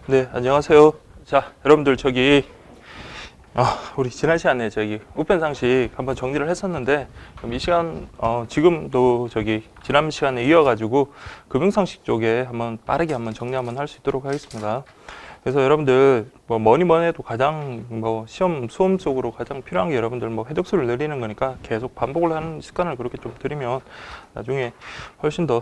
네, 안녕하세요. 자, 여러분들 우리 지난 시간에 우편상식 한번 정리를 했었는데, 그럼 이 시간 지금도 지난 시간에 이어가지고 금융상식 쪽에 빠르게 정리 할 수 있도록 하겠습니다. 그래서 여러분들 뭐니 해도 가장 시험 수험 속으로 가장 필요한 게 여러분들 회독수를 늘리는 거니까 계속 반복을 하는 습관을 그렇게 좀 들이면 나중에 훨씬 더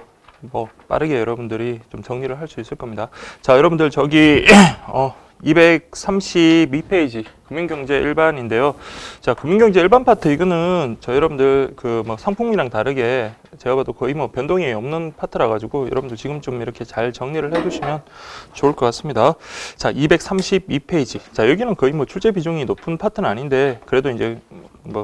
빠르게 여러분들이 좀 정리를 할 수 있을 겁니다. 자, 여러분들 232페이지 금융경제 일반인데요. 자, 금융경제 일반 파트 이거는 여러분들 상품이랑 다르게 제가 봐도 거의 변동이 없는 파트라 가지고 여러분들 지금 좀 이렇게 잘 정리를 해 두시면 좋을 것 같습니다. 자, 232페이지. 자, 여기는 거의 출제 비중이 높은 파트는 아닌데 그래도 이제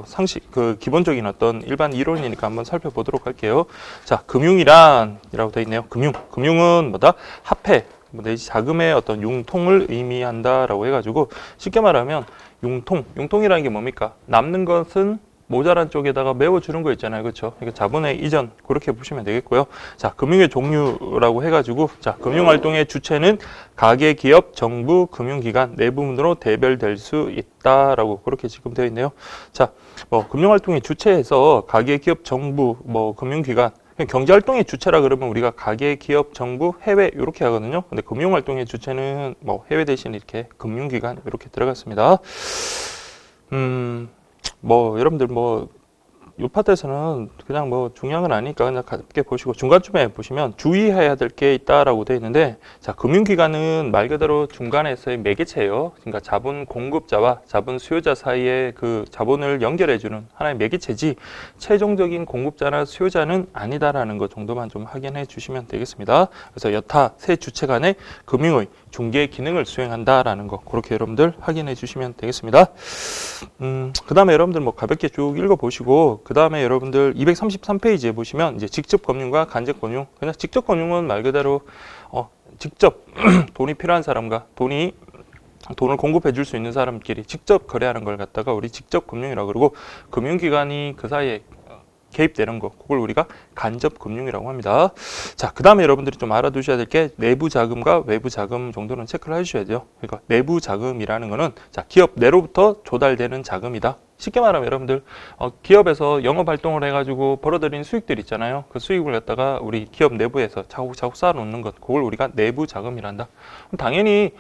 상식 기본적인 어떤 일반 이론이니까 한번 살펴보도록 할게요. 자, 금융이란이라고 되어 있네요. 금융은 뭐다? 화폐 내지 자금의 어떤 융통을 의미한다라고 해가지고 쉽게 말하면 융통이라는 게 뭡니까? 남는 것은 모자란 쪽에다가 메워주는 거 있잖아요. 그렇죠? 그러니까 자본의 이전 그렇게 보시면 되겠고요. 자, 금융의 종류라고 해가지고 자, 금융활동의 주체는 가계, 기업, 정부, 금융기관 네 부분으로 대별될 수 있다라고 그렇게 지금 되어 있네요. 자, 금융활동의 주체에서 가계, 기업, 정부, 금융기관 경제활동의 주체라 그러면 우리가 가계, 기업, 정부, 해외 이렇게 하거든요. 근데 금융활동의 주체는 해외 대신 이렇게 금융기관 이렇게 들어갔습니다. 여러분들 이 파트에서는 그냥 중요한 건 아니니까 그냥 가볍게 보시고 중간쯤에 보시면 주의해야 될 게 있다라고 되어 있는데 자, 금융기관은 말 그대로 중간에서의 매개체예요. 그러니까 자본 공급자와 자본 수요자 사이에 그 자본을 연결해주는 하나의 매개체지 최종적인 공급자나 수요자는 아니다라는 것 정도만 좀 확인해 주시면 되겠습니다. 그래서 여타 세 주체 간의 금융의 중개 기능을 수행한다라는 거 그렇게 여러분들 확인해 주시면 되겠습니다. 그 다음에 여러분들 가볍게 쭉 읽어보시고 그 다음에 여러분들 233페이지에 보시면 이제 직접 금융과 간접 금융. 그냥 직접 금융은 말 그대로 직접 돈이 필요한 사람과 돈을 공급해 줄 수 있는 사람끼리 직접 거래하는 걸 갖다가 우리 직접 금융이라고 그러고 금융기관이 그 사이에 개입되는 거 그걸 우리가 간접 금융이라고 합니다. 자, 그 다음에 여러분들이 좀 알아두셔야 될 게 내부 자금과 외부 자금 정도는 체크를 해주셔야 돼요. 그러니까 내부 자금이라는 거는 자, 기업 내로부터 조달되는 자금이다. 쉽게 말하면 여러분들 기업에서 영업 활동을 해가지고 벌어들인 수익들 있잖아요. 그 수익을 갖다가 우리 기업 내부에서 차곡차곡 쌓아놓는 것 그걸 우리가 내부 자금이란다. 당연히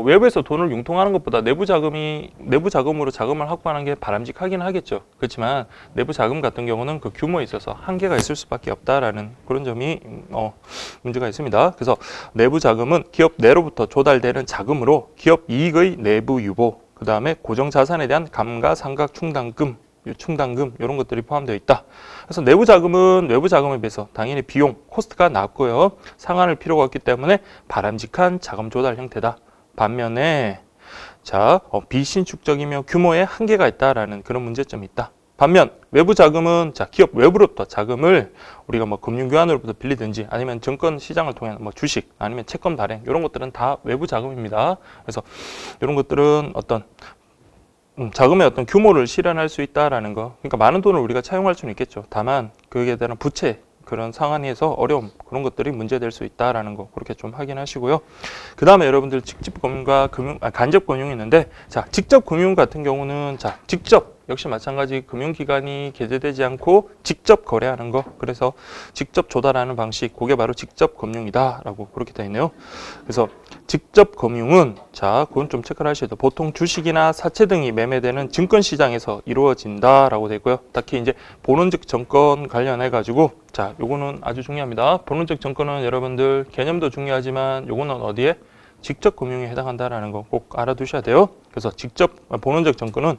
외부에서 돈을 융통하는 것보다 내부 자금으로 자금을 확보하는 게 바람직하긴 하겠죠. 그렇지만 내부 자금 같은 경우는 그 규모에 있어서 한계가 있을 수밖에 없다라는 그런 점이 문제가 있습니다. 그래서 내부 자금은 기업 내로부터 조달되는 자금으로 기업 이익의 내부 유보 그 다음에 고정자산에 대한 감가상각 충당금 이런 것들이 포함되어 있다. 그래서 내부 자금은 외부 자금에 비해서 당연히 비용, 코스트가 낮고요. 상환할 필요가 없기 때문에 바람직한 자금 조달 형태다. 반면에 비신축적이며 규모에 한계가 있다라는 그런 문제점이 있다. 반면 외부 자금은 기업 외부로부터 자금을 우리가 금융기관으로부터 빌리든지 아니면 증권 시장을 통해 주식 아니면 채권 발행 이런 것들은 다 외부 자금입니다. 그래서 이런 것들은 어떤 자금의 어떤 규모를 실현할 수 있다라는 거. 그러니까 많은 돈을 우리가 차용할 수는 있겠죠. 다만 그에 대한 부채 그런 상황에서 어려움 그런 것들이 문제될 수 있다라는 거 그렇게 좀 확인하시고요. 그 다음에 여러분들 직접 금융과 간접 금융이 있는데 자, 직접 금융 같은 경우는 직접 역시 마찬가지 금융기관이 개재되지 않고 직접 거래하는 거 그래서 직접 조달하는 방식 그게 바로 직접 금융이다 라고 그렇게 되어 있네요. 그래서 직접 금융은 그건 좀 체크를 하셔야 돼요. 보통 주식이나 사채 등이 매매되는 증권시장에서 이루어진다 라고 되어 있고요. 특히 이제 본원적 정권 관련해 가지고 요거는 아주 중요합니다. 본원적 정권은 여러분들 개념도 중요하지만 요거는 어디에? 직접 금융에 해당한다라는 거 꼭 알아두셔야 돼요. 그래서 직접 본원적 정권은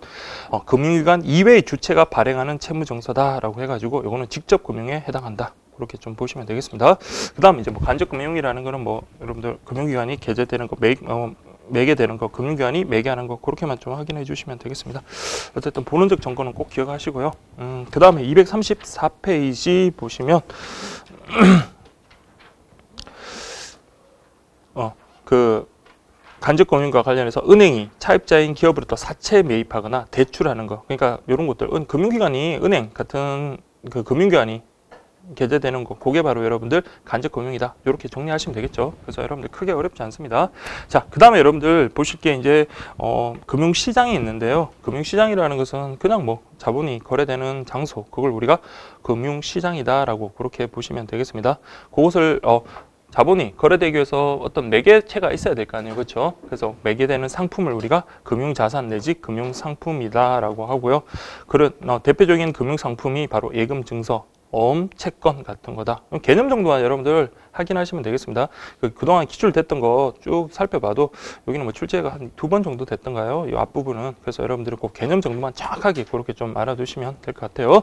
금융기관 이외의 주체가 발행하는 채무정서다라고 해가지고 이거는 직접 금융에 해당한다. 그렇게 좀 보시면 되겠습니다. 그다음 이제 간접 금융이라는 거는 여러분들 금융기관이 개재되는 거 매개되는 거 금융기관이 매개하는 거 그렇게만 좀 확인해 주시면 되겠습니다. 어쨌든 본원적 정권은 꼭 기억하시고요. 그 다음에 234페이지 보시면 간접 금융과 관련해서 은행이 차입자인 기업으로부터 사채 매입하거나 대출하는 거. 그러니까 이런 것들 금융기관이 은행 같은 금융기관이 게재되는 거, 그게 바로 여러분들 간접금융이다. 이렇게 정리하시면 되겠죠. 그래서 여러분들 크게 어렵지 않습니다. 자, 그 다음에 여러분들 보실 게 이제 금융시장이 있는데요. 금융시장이라는 것은 그냥 뭐 자본이 거래되는 장소, 그걸 우리가 금융시장이다라고 그렇게 보시면 되겠습니다. 그것을 자본이 거래되기 위해서 어떤 매개체가 있어야 될 거 아니에요. 그렇죠? 그래서 매개되는 상품을 우리가 금융자산 내지 금융상품이다라고 하고요. 그런 대표적인 금융상품이 바로 예금증서, 어음, 채권 같은 거다. 개념 정도만 여러분들 확인하시면 되겠습니다. 그동안 기출됐던 거 쭉 살펴봐도 여기는 뭐 출제가 한 2번 정도 됐던가요? 이 앞부분은. 그래서 여러분들은 꼭 개념 정도만 정확하게 그렇게 좀 알아두시면 될 것 같아요.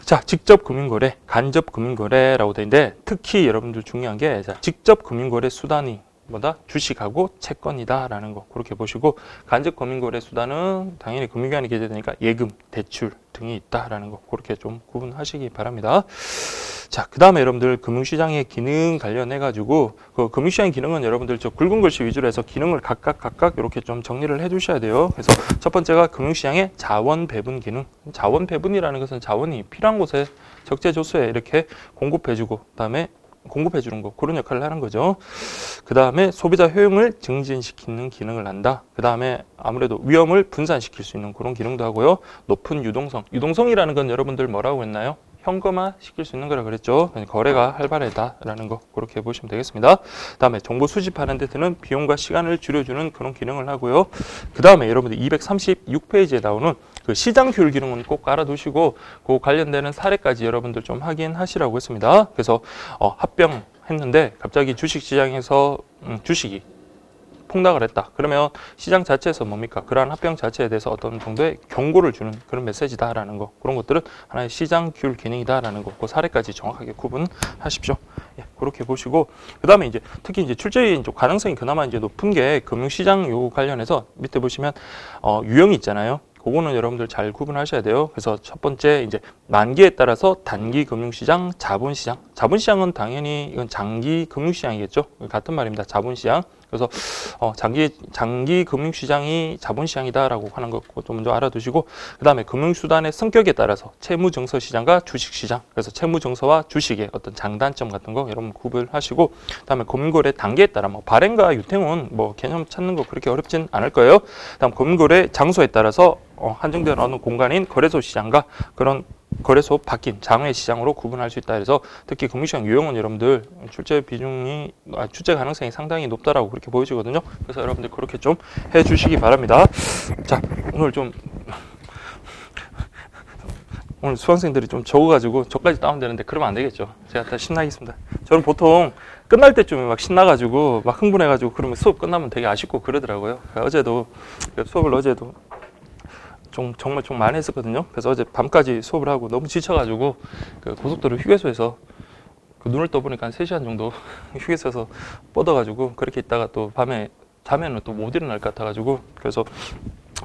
자, 직접 금융거래, 간접 금융거래라고 되어 있는데 특히 여러분들 중요한 게 직접 금융거래 수단이 뭐다? 주식하고 채권이다라는 거 그렇게 보시고 간접 금융거래 수단은 당연히 금융기관이 게재되니까 예금, 대출 등이 있다라는 거 그렇게 좀 구분하시기 바랍니다. 자, 그 다음에 여러분들 금융시장의 기능 관련해 가지고 그 금융시장의 기능은 여러분들 저 굵은 글씨 위주로 해서 기능을 각각 이렇게 좀 정리를 해 두셔야 돼요. 그래서 첫 번째가 금융시장의 자원 배분 기능. 자원 배분이라는 것은 자원이 필요한 곳에 적재조소에 이렇게 공급해 주고 그다음에 공급해 주는 거 그런 역할을 하는 거죠. 그 다음에 소비자 효용을 증진시키는 기능을 한다. 그 다음에 아무래도 위험을 분산시킬 수 있는 그런 기능도 하고요. 높은 유동성. 유동성이라는 건 여러분들 뭐라고 했나요? 현금화 시킬 수 있는 거라 그랬죠. 거래가 활발하다라는 거 그렇게 보시면 되겠습니다. 그 다음에 정보 수집하는 데 드는 비용과 시간을 줄여주는 그런 기능을 하고요. 그 다음에 여러분들 236페이지에 나오는 그 시장 규율 기능은 꼭 알아두시고 그 관련되는 사례까지 여러분들 좀 확인하시라고 했습니다. 그래서 합병했는데 갑자기 주식시장에서 주식이 폭락을 했다. 그러면 시장 자체에서 뭡니까? 그러한 합병 자체에 대해서 어떤 정도의 경고를 주는 그런 메시지다라는 거. 그런 것들은 하나의 시장 규율 기능이다라는 거. 그 사례까지 정확하게 구분하십시오. 예, 그렇게 보시고 그다음에 이제 특히 이제 출제의 가능성이 그나마 이제 높은 게 금융시장 요 관련해서 밑에 보시면 유형이 있잖아요. 그거는 여러분들 잘 구분하셔야 돼요. 그래서 첫 번째 이제 만기에 따라서 단기 금융시장, 자본시장. 자본시장은 당연히 이건 장기 금융시장이겠죠. 같은 말입니다. 자본시장. 그래서 장기 금융시장이 자본시장이다라고 하는 것도 먼저 알아두시고 그 다음에 금융수단의 성격에 따라서 채무증서 시장과 주식시장 그래서 채무증서와 주식의 어떤 장단점 같은 거 여러분 구분하시고 그 다음에 금융거래 단계에 따라 뭐 발행과 유통은 뭐 개념 찾는 거 그렇게 어렵진 않을 거예요. 그 다음 금융거래 장소에 따라서 한정된 어느 공간인 거래소 시장과 그런 거래소 바뀐 장외 시장으로 구분할 수 있다 해서 특히 금융시장 유형은 여러분들 출제 가능성이 상당히 높다라고 그렇게 보여지거든요. 그래서 여러분들 그렇게 좀 해주시기 바랍니다. 자, 오늘 수강생들이 좀 적어가지고 저까지 다운되는데 그러면 안 되겠죠. 제가 다 신나겠습니다. 저는 보통 끝날 때쯤에 막 신나가지고 막 흥분해가지고 그러면 수업 끝나면 되게 아쉽고 그러더라고요. 수업을 어제도 정말 좀 많이 했었거든요. 그래서 어제 밤까지 수업을 하고 너무 지쳐가지고 그 고속도로 휴게소에서 그 눈을 떠보니까 한 3시간 정도 휴게소에서 뻗어가지고 그렇게 있다가 또 밤에 자면은 또 못 일어날 것 같아가지고 그래서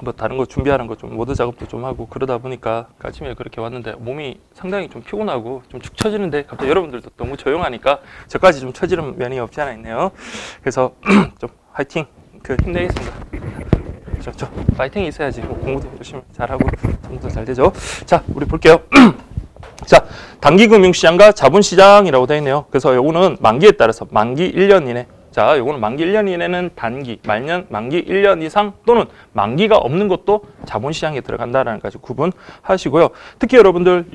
뭐 다른 거 준비하는 거 좀 모드 작업도 좀 하고 그러다 보니까 아침에 그렇게 왔는데 몸이 상당히 좀 피곤하고 좀 축 처지는데 갑자기 여러분들도 너무 조용하니까 저까지 좀 처지는 면이 없지 않아 있네요. 그래서 좀 화이팅 힘내겠습니다. 저 파이팅이 있어야지 공부도 열심히 잘하고 공부도 잘 되죠. 자, 우리 볼게요. 자, 단기 금융시장과 자본시장이라고 되어 있네요. 그래서 요거는 만기에 따라서 만기 1년 이내. 자, 요거는 만기 1년 이내는 단기, 만기 1년 이상 또는 만기가 없는 것도 자본시장에 들어간다라는 까지 구분하시고요. 특히 여러분들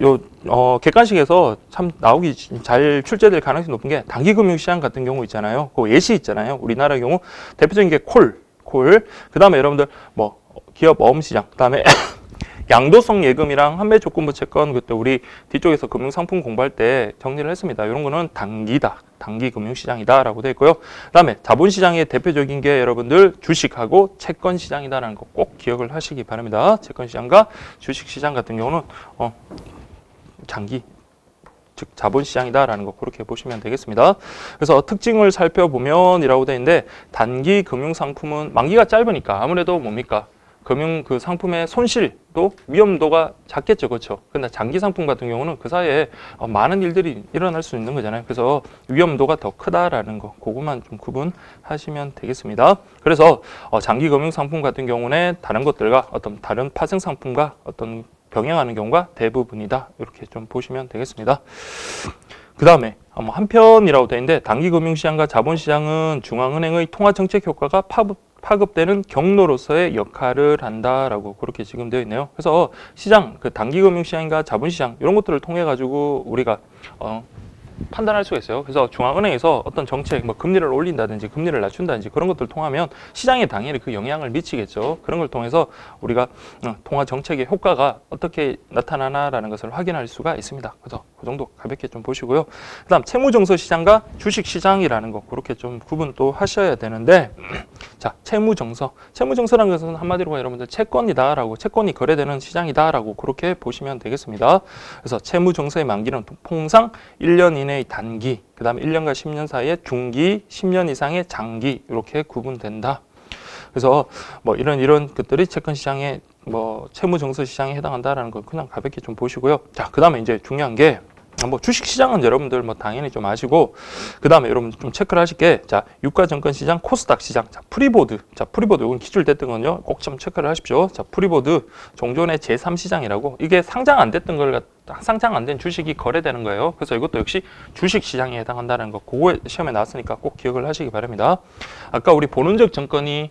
객관식에서 참 나오기 잘 출제될 가능성이 높은 게 단기 금융시장 같은 경우 있잖아요. 그 예시 있잖아요. 우리나라 경우 대표적인 게 콜. 그 다음에 여러분들 뭐 기업 어음시장, 그 다음에 양도성 예금이랑 한매 조건부 채권 그때 우리 뒤쪽에서 금융상품 공부할 때 정리를 했습니다. 이런 거는 단기다. 단기 금융시장이다라고 되어 있고요. 그 다음에 자본시장의 대표적인 게 여러분들 주식하고 채권시장이다라는 거 꼭 기억을 하시기 바랍니다. 채권시장과 주식시장 같은 경우는 장기 즉 자본시장이다라는 거 그렇게 보시면 되겠습니다. 그래서 특징을 살펴보면 이라고 되어 있는데 단기 금융상품은 만기가 짧으니까 아무래도 뭡니까? 금융 그 상품의 손실도 위험도가 작겠죠. 그렇죠? 근데 장기 상품 같은 경우는 그 사이에 많은 일들이 일어날 수 있는 거잖아요. 그래서 위험도가 더 크다라는 거 그것만 좀 구분하시면 되겠습니다. 그래서 장기 금융 상품 같은 경우는 다른 것들과 어떤 다른 파생 상품과 어떤 병행하는 경우가 대부분이다. 이렇게 좀 보시면 되겠습니다. 그 다음에 한편이라고 되어 있는데 단기금융시장과 자본시장은 중앙은행의 통화정책 효과가 파급되는 경로로서의 역할을 한다라고 그렇게 지금 되어 있네요. 그래서 시장, 그 단기금융시장과 자본시장 이런 것들을 통해 가지고 우리가 판단할 수가 있어요. 그래서 중앙은행에서 어떤 정책, 뭐 금리를 올린다든지 금리를 낮춘다든지 그런 것들을 통하면 시장에 당연히 그 영향을 미치겠죠. 그런 걸 통해서 우리가 통화 정책의 효과가 어떻게 나타나나라는 것을 확인할 수가 있습니다. 그래서 그 정도 가볍게 좀 보시고요. 그다음 채무증서 시장과 주식 시장이라는 거 그렇게 좀 구분 또 하셔야 되는데, 자, 채무증서라는 것은 한마디로 여러분들 채권이다라고, 채권이 거래되는 시장이다라고 그렇게 보시면 되겠습니다. 그래서 채무증서의 만기는 통상 1년 이내의 단기, 그 다음에 1년과 10년 사이의 중기, 10년 이상의 장기 이렇게 구분된다. 그래서 뭐 이런 것들이 채권 시장에 채무증서 시장에 해당한다라는 걸 그냥 가볍게 좀 보시고요. 자, 그 다음에 이제 중요한 게 주식 시장은 여러분들 당연히 좀 아시고, 그 다음에 여러분 좀 체크를 하실 게, 자, 유가증권 시장, 코스닥 시장, 자, 프리보드, 이건 기출됐던 건요, 꼭 좀 체크를 하십시오. 자, 프리보드, 종전의 제3시장이라고, 이게 상장 안 된 주식이 거래되는 거예요. 그래서 이것도 역시 주식 시장에 해당한다는 거, 그거 시험에 나왔으니까 꼭 기억을 하시기 바랍니다. 아까 우리 본원적 정권이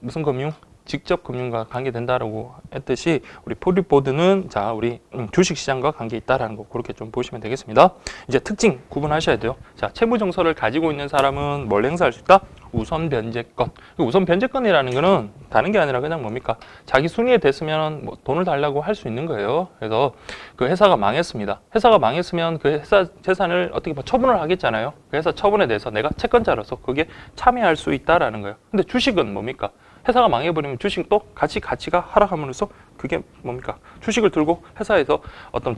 무슨 금융? 직접 금융과 관계된다라고 했듯이 우리 프리보드는 자, 우리 주식시장과 관계 있다라는 거 그렇게 좀 보시면 되겠습니다. 이제 특징 구분하셔야 돼요. 자, 채무증서를 가지고 있는 사람은 뭘 행사할 수 있다? 우선 변제권. 우선 변제권이라는 거는 다른 게 아니라 그냥 뭡니까? 자기 순위에 됐으면 돈을 달라고 할 수 있는 거예요. 그래서 그 회사가 망했습니다. 회사가 망했으면 그 회사 재산을 어떻게 처분을 하겠잖아요. 그 회사 처분에 대해서 내가 채권자로서 그게 참여할 수 있다라는 거예요. 근데 주식은 뭡니까? 회사가 망해버리면 주식도 가치가 하락함으로써 그게 뭡니까? 주식을 들고 회사에서 어떤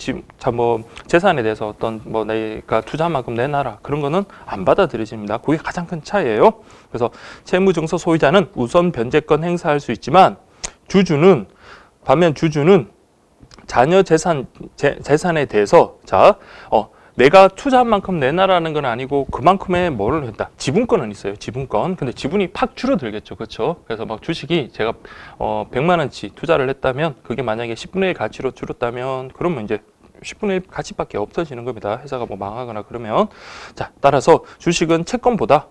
재산에 대해서 어떤 내가 투자한 만큼 내놔라 그런 거는 안 받아들여집니다. 그게 가장 큰 차이예요. 그래서 채무증서 소유자는 우선 변제권 행사할 수 있지만 반면 주주는 자녀 재산에 대해서 내가 투자한 만큼 내놔라는 건 아니고 그만큼의 뭐를 했다. 지분권은 있어요. 지분권. 근데 지분이 팍 줄어들겠죠. 그렇죠? 그래서 주식이 제가 100만 원치 투자를 했다면 그게 만약에 10분의 1 가치로 줄었다면 그러면 이제 10분의 1 가치밖에 없어지는 겁니다. 회사가 망하거나 그러면. 자, 따라서 주식은 채권보다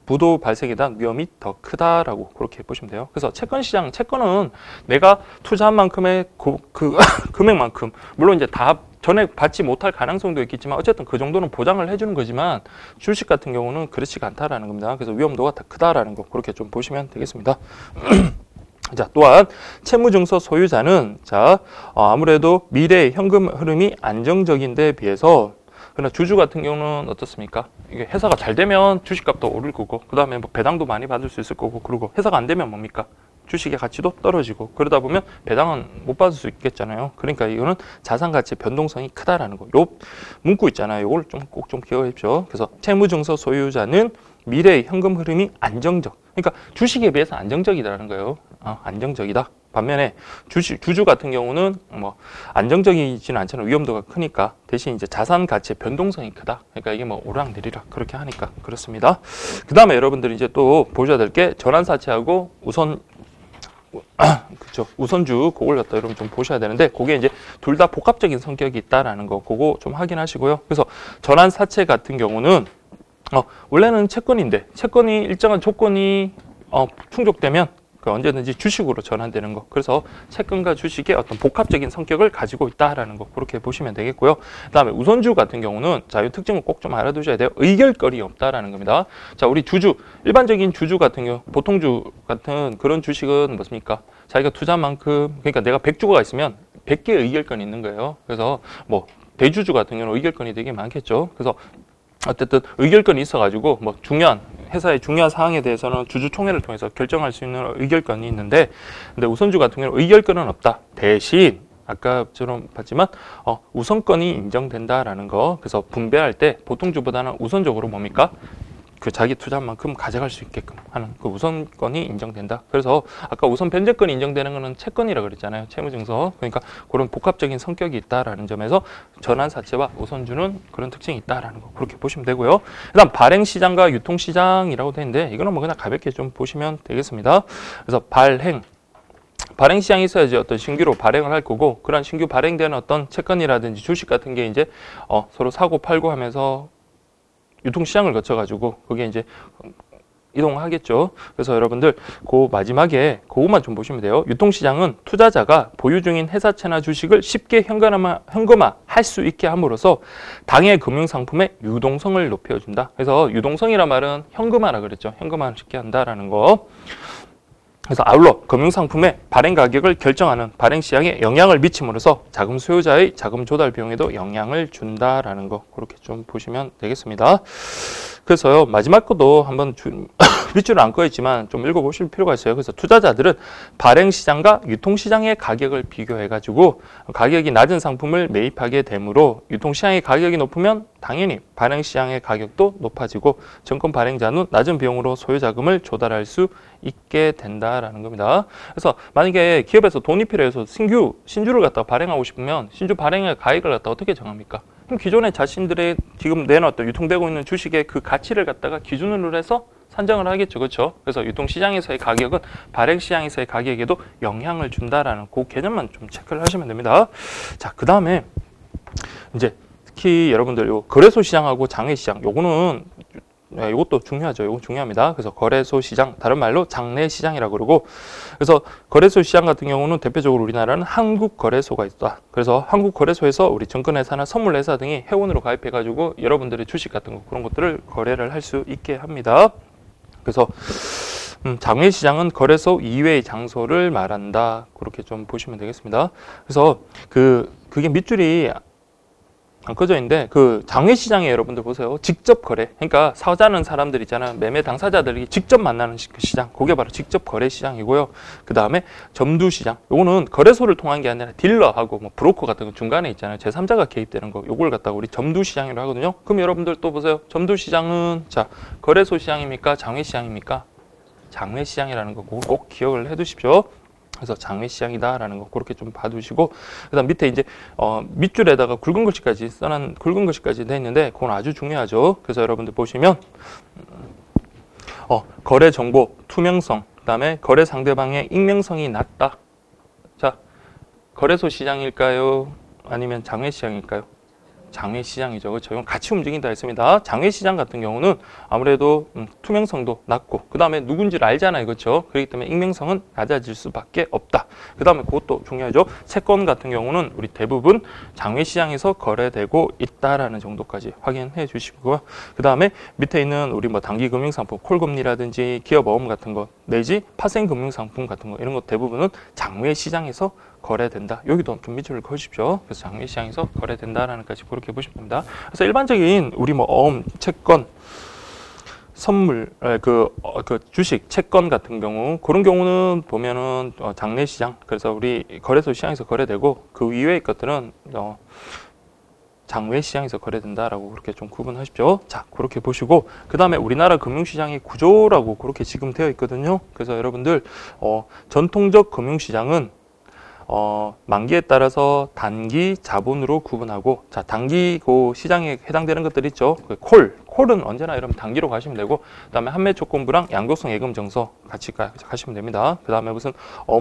부도 발생에 대한 위험이 더 크다라고 그렇게 보시면 돼요. 그래서 채권은 내가 투자한 만큼의 그 금액만큼 물론 이제 다 전액 받지 못할 가능성도 있겠지만 어쨌든 그 정도는 보장을 해주는 거지만 주식 같은 경우는 그렇지가 않다라는 겁니다. 그래서 위험도가 더 크다라는 거 그렇게 좀 보시면 되겠습니다. 자, 또한 채무증서 소유자는 아무래도 미래의 현금 흐름이 안정적인 데 비해서 그러나 주주 같은 경우는 어떻습니까? 이게 회사가 잘 되면 주식값도 오를 거고 그 다음에 배당도 많이 받을 수 있을 거고 그리고 회사가 안 되면 뭡니까? 주식의 가치도 떨어지고 그러다 보면 배당은 못 받을 수 있겠잖아요. 그러니까 이거는 자산 가치 변동성이 크다라는 거. 요 문구 있잖아요. 이걸 꼭 좀 기억해 주십시오. 그래서 채무증서 소유자는 미래의 현금 흐름이 안정적. 그러니까 주식에 비해서 안정적이라는 거예요. 안정적이다. 반면에 주주 같은 경우는 안정적이지는 않잖아요. 위험도가 크니까. 대신 이제 자산 가치의 변동성이 크다. 그러니까 이게 오르락내리락 그렇게 하니까 그렇습니다. 그 다음에 여러분들이 이제 또 보셔야 될 게 전환사채하고 우선주 그걸 갖다 여러분 좀 보셔야 되는데 그게 이제 둘 다 복합적인 성격이 있다라는 거 그거 좀 확인하시고요. 그래서 전환사채 같은 경우는 원래는 채권인데 채권이 일정한 조건이 충족되면 언제든지 주식으로 전환되는 거. 그래서 채권과 주식의 어떤 복합적인 성격을 가지고 있다라는 거 그렇게 보시면 되겠고요. 그다음에 우선주 같은 경우는 이 특징을 꼭 좀 알아두셔야 돼요. 의결권이 없다라는 겁니다. 자, 우리 일반적인 주주 같은 경우, 보통주 같은 그런 주식은 뭐습니까? 자기가 투자한 만큼, 그러니까 내가 100주가 있으면 100개의 의결권이 있는 거예요. 그래서 대주주 같은 경우는 의결권이 되게 많겠죠. 그래서 어쨌든 의결권이 있어가지고 회사의 중요한 사항에 대해서는 주주총회를 통해서 결정할 수 있는 의결권이 있는데, 근데 우선주 같은 경우는 의결권은 없다. 대신 아까처럼 봤지만 우선권이 인정된다라는 거. 그래서 분배할 때 보통주보다는 우선적으로 뭡니까? 그 자기 투자한 만큼 가져갈 수 있게끔 하는 그 우선권이 인정된다. 그래서 아까 우선 변제권이 인정되는 거는 채권이라고 그랬잖아요. 채무증서. 그러니까 그런 복합적인 성격이 있다라는 점에서 전환사채와 우선주는 그런 특징이 있다라는 거 그렇게 보시면 되고요. 그다음 발행시장과 유통시장이라고 되어 있는데 이거는 그냥 가볍게 좀 보시면 되겠습니다. 그래서 발행 시장이 있어야지 어떤 신규로 발행을 할 거고, 그런 신규 발행되는 어떤 채권이라든지 주식 같은 게 이제 서로 사고 팔고 하면서 유통시장을 거쳐가지고 그게 이제 이동하겠죠. 그래서 여러분들 그 마지막에 그것만 좀 보시면 돼요. 유통시장은 투자자가 보유 중인 회사채나 주식을 쉽게 현금화할 수 있게 함으로써 당해 금융상품의 유동성을 높여준다. 그래서 유동성이란 말은 현금화라 그랬죠. 현금화를 쉽게 한다라는 거. 그래서 아울러 금융상품의 발행 가격을 결정하는 발행 시장에 영향을 미침으로써 자금 수요자의 자금 조달 비용에도 영향을 준다라는 거, 그렇게 좀 보시면 되겠습니다. 그래서요, 마지막 것도 한번 밑줄은 안 꺼있지만 좀 읽어보실 필요가 있어요. 그래서 투자자들은 발행 시장과 유통 시장의 가격을 비교해가지고 가격이 낮은 상품을 매입하게 되므로 유통 시장의 가격이 높으면 당연히 발행 시장의 가격도 높아지고 증권 발행자는 낮은 비용으로 소유 자금을 조달할 수 있게 된다라는 겁니다. 그래서 만약에 기업에서 돈이 필요해서 신주를 갖다가 발행하고 싶으면 신주 발행의 가액을 갖다가 어떻게 정합니까? 그럼 기존에 자신들의 지금 내놨던 유통되고 있는 주식의 그 가치를 갖다가 기준으로 해서 산정을 하겠죠. 그렇죠? 그래서 유통시장에서의 가격은 발행시장에서의 가격에도 영향을 준다라는 그 개념만 좀 체크를 하시면 됩니다. 자, 그 다음에 이제 특히 여러분들 요 거래소 시장하고 장외 시장, 요거는 이것도 중요하죠. 이거 중요합니다. 그래서 거래소 시장, 다른 말로 장내 시장이라고 그러고, 그래서 거래소 시장 같은 경우는 대표적으로 우리나라는 한국 거래소가 있다. 그래서 한국 거래소에서 우리 증권회사나 선물회사 등이 회원으로 가입해가지고 여러분들의 주식 같은 거 그런 것들을 거래를 할 수 있게 합니다. 그래서 장외 시장은 거래소 이외의 장소를 말한다. 그렇게 좀 보시면 되겠습니다. 그래서 그게 밑줄이 안 꺼져 있는데 그 장외 시장에 여러분들 보세요. 직접 거래. 그러니까 사자는 사람들 있잖아요. 매매 당사자들이 직접 만나는 그 시장. 그게 바로 직접 거래 시장이고요. 그 다음에 점두 시장. 요거는 거래소를 통한 게 아니라 딜러하고 뭐 브로커 같은 거 중간에 있잖아요. 제3자가 개입되는 거. 요걸 갖다가 우리 점두 시장이라고 하거든요. 그럼 여러분들 또 보세요. 점두 시장은 자, 거래소 시장입니까? 장외 시장입니까? 장외 시장이라는 거 꼭 기억을 해 두십시오. 그래서 장외 시장이다라는 거 그렇게 좀 봐두시고, 그다음 밑에 이제 밑줄에다가 굵은 글씨까지 써난 굵은 글씨까지 돼 있는데 그건 아주 중요하죠. 그래서 여러분들 보시면 거래 정보 투명성, 그다음에 거래 상대방의 익명성이 낮다. 자, 거래소 시장일까요? 아니면 장외 시장일까요? 장외 시장이죠. 그렇죠? 이건 같이 움직인다 했습니다. 장외 시장 같은 경우는 아무래도 투명성도 낮고 그 다음에 누군지를 알잖아요. 그렇죠? 그렇기 때문에 익명성은 낮아질 수밖에 없다. 그 다음에 그것도 중요하죠. 채권 같은 경우는 우리 대부분 장외 시장에서 거래되고 있다라는 정도까지 확인해 주시고요. 그 다음에 밑에 있는 우리 뭐 단기 금융상품, 콜금리라든지 기업어음 같은 거 내지 파생 금융상품 같은 거 이런 것 대부분은 장외 시장에서 거래된다. 여기도 좀 밑줄을 그으십시오. 그래서 장외 시장에서 거래된다라는 까지 그렇게 보시면 됩니다. 그래서 일반적인 우리 뭐 채권, 선물, 그 주식, 채권 같은 경우 그런 경우는 보면은 장내 시장, 그래서 우리 거래소 시장에서 거래되고 그 이외의 것들은 장외 시장에서 거래된다라고 그렇게 좀 구분하십시오. 자, 그렇게 보시고 그 다음에 우리나라 금융시장의 구조라고 그렇게 지금 되어 있거든요. 그래서 여러분들 전통적 금융시장은 만기에 따라서 단기 자본으로 구분하고, 자, 단기 그 시장에 해당되는 것들 있죠. 콜은 언제나 여러분 단기로 가시면 되고, 그 다음에 한매 조건부랑 양도성 예금 정서 같이 가시면 됩니다. 그 다음에 무슨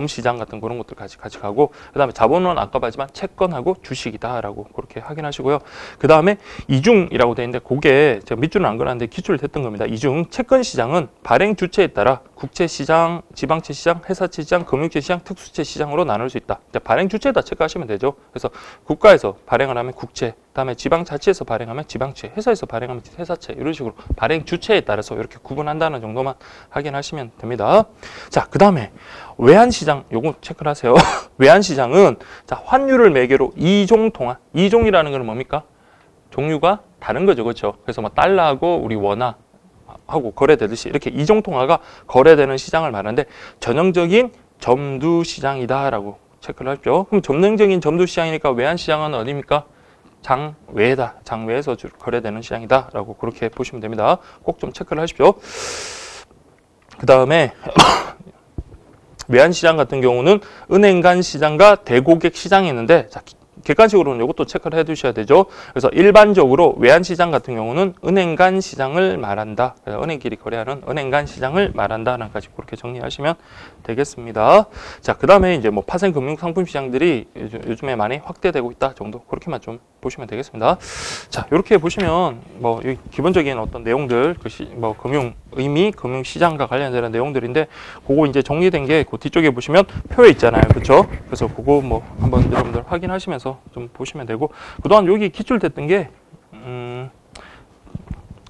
시장 같은 그런 것들 같이 가고, 그 다음에 자본은 아까 봤지만 채권하고 주식이다라고 그렇게 확인하시고요. 그 다음에 이중이라고 되어 있는데 그게 제가 밑줄은 안 그렸는데 기출을 했던 겁니다. 이중 채권 시장은 발행 주체에 따라 국채 시장, 지방채 시장, 회사채 시장, 금융채 시장, 특수채 시장으로 나눌 수 있다. 발행 주체에다 체크하시면 되죠. 그래서 국가에서 발행을 하면 국채, 그다음에 지방자치에서 발행하면 지방채, 회사에서 발행하면 회사채, 이런 식으로 발행 주체에 따라서 이렇게 구분한다는 정도만 확인하시면 됩니다. 자, 그 다음에 외환시장, 요거 체크를 하세요. 외환시장은 자, 환율을 매개로 이종 통화, 이종이라는 건 뭡니까? 종류가 다른 거죠, 그렇죠? 그래서 뭐 달러하고 우리 원화 하고 거래되듯이 이렇게 이종 통화가 거래되는 시장을 말하는데 전형적인 점두 시장이다라고 체크를 하십시오. 그럼 전형적인 점두 시장이니까 외환 시장은 어디입니까? 장외다. 장외에서 거래되는 시장이다라고 그렇게 보시면 됩니다. 꼭 좀 체크를 하십시오. 그 다음에 외환 시장 같은 경우는 은행 간 시장과 대고객 시장이 있는데, 자, 객관식으로는 이것도 체크를 해 두셔야 되죠. 그래서 일반적으로 외환시장 같은 경우는 은행 간 시장을 말한다. 그래서 은행끼리 거래하는 은행 간 시장을 말한다라는 까지 그렇게 정리하시면 되겠습니다. 자, 그 다음에 이제 뭐 파생 금융 상품 시장들이 요즘에 많이 확대되고 있다 정도 그렇게만 좀 보시면 되겠습니다. 자, 이렇게 보시면 뭐 기본적인 어떤 내용들, 뭐 금융 의미, 금융 시장과 관련된 내용들인데 그거 이제 정리된 게 그 뒤쪽에 보시면 표에 있잖아요, 그렇죠? 그래서 그거 뭐 한번 여러분들 확인하시면서 좀 보시면 되고 그동안 여기 기출됐던 게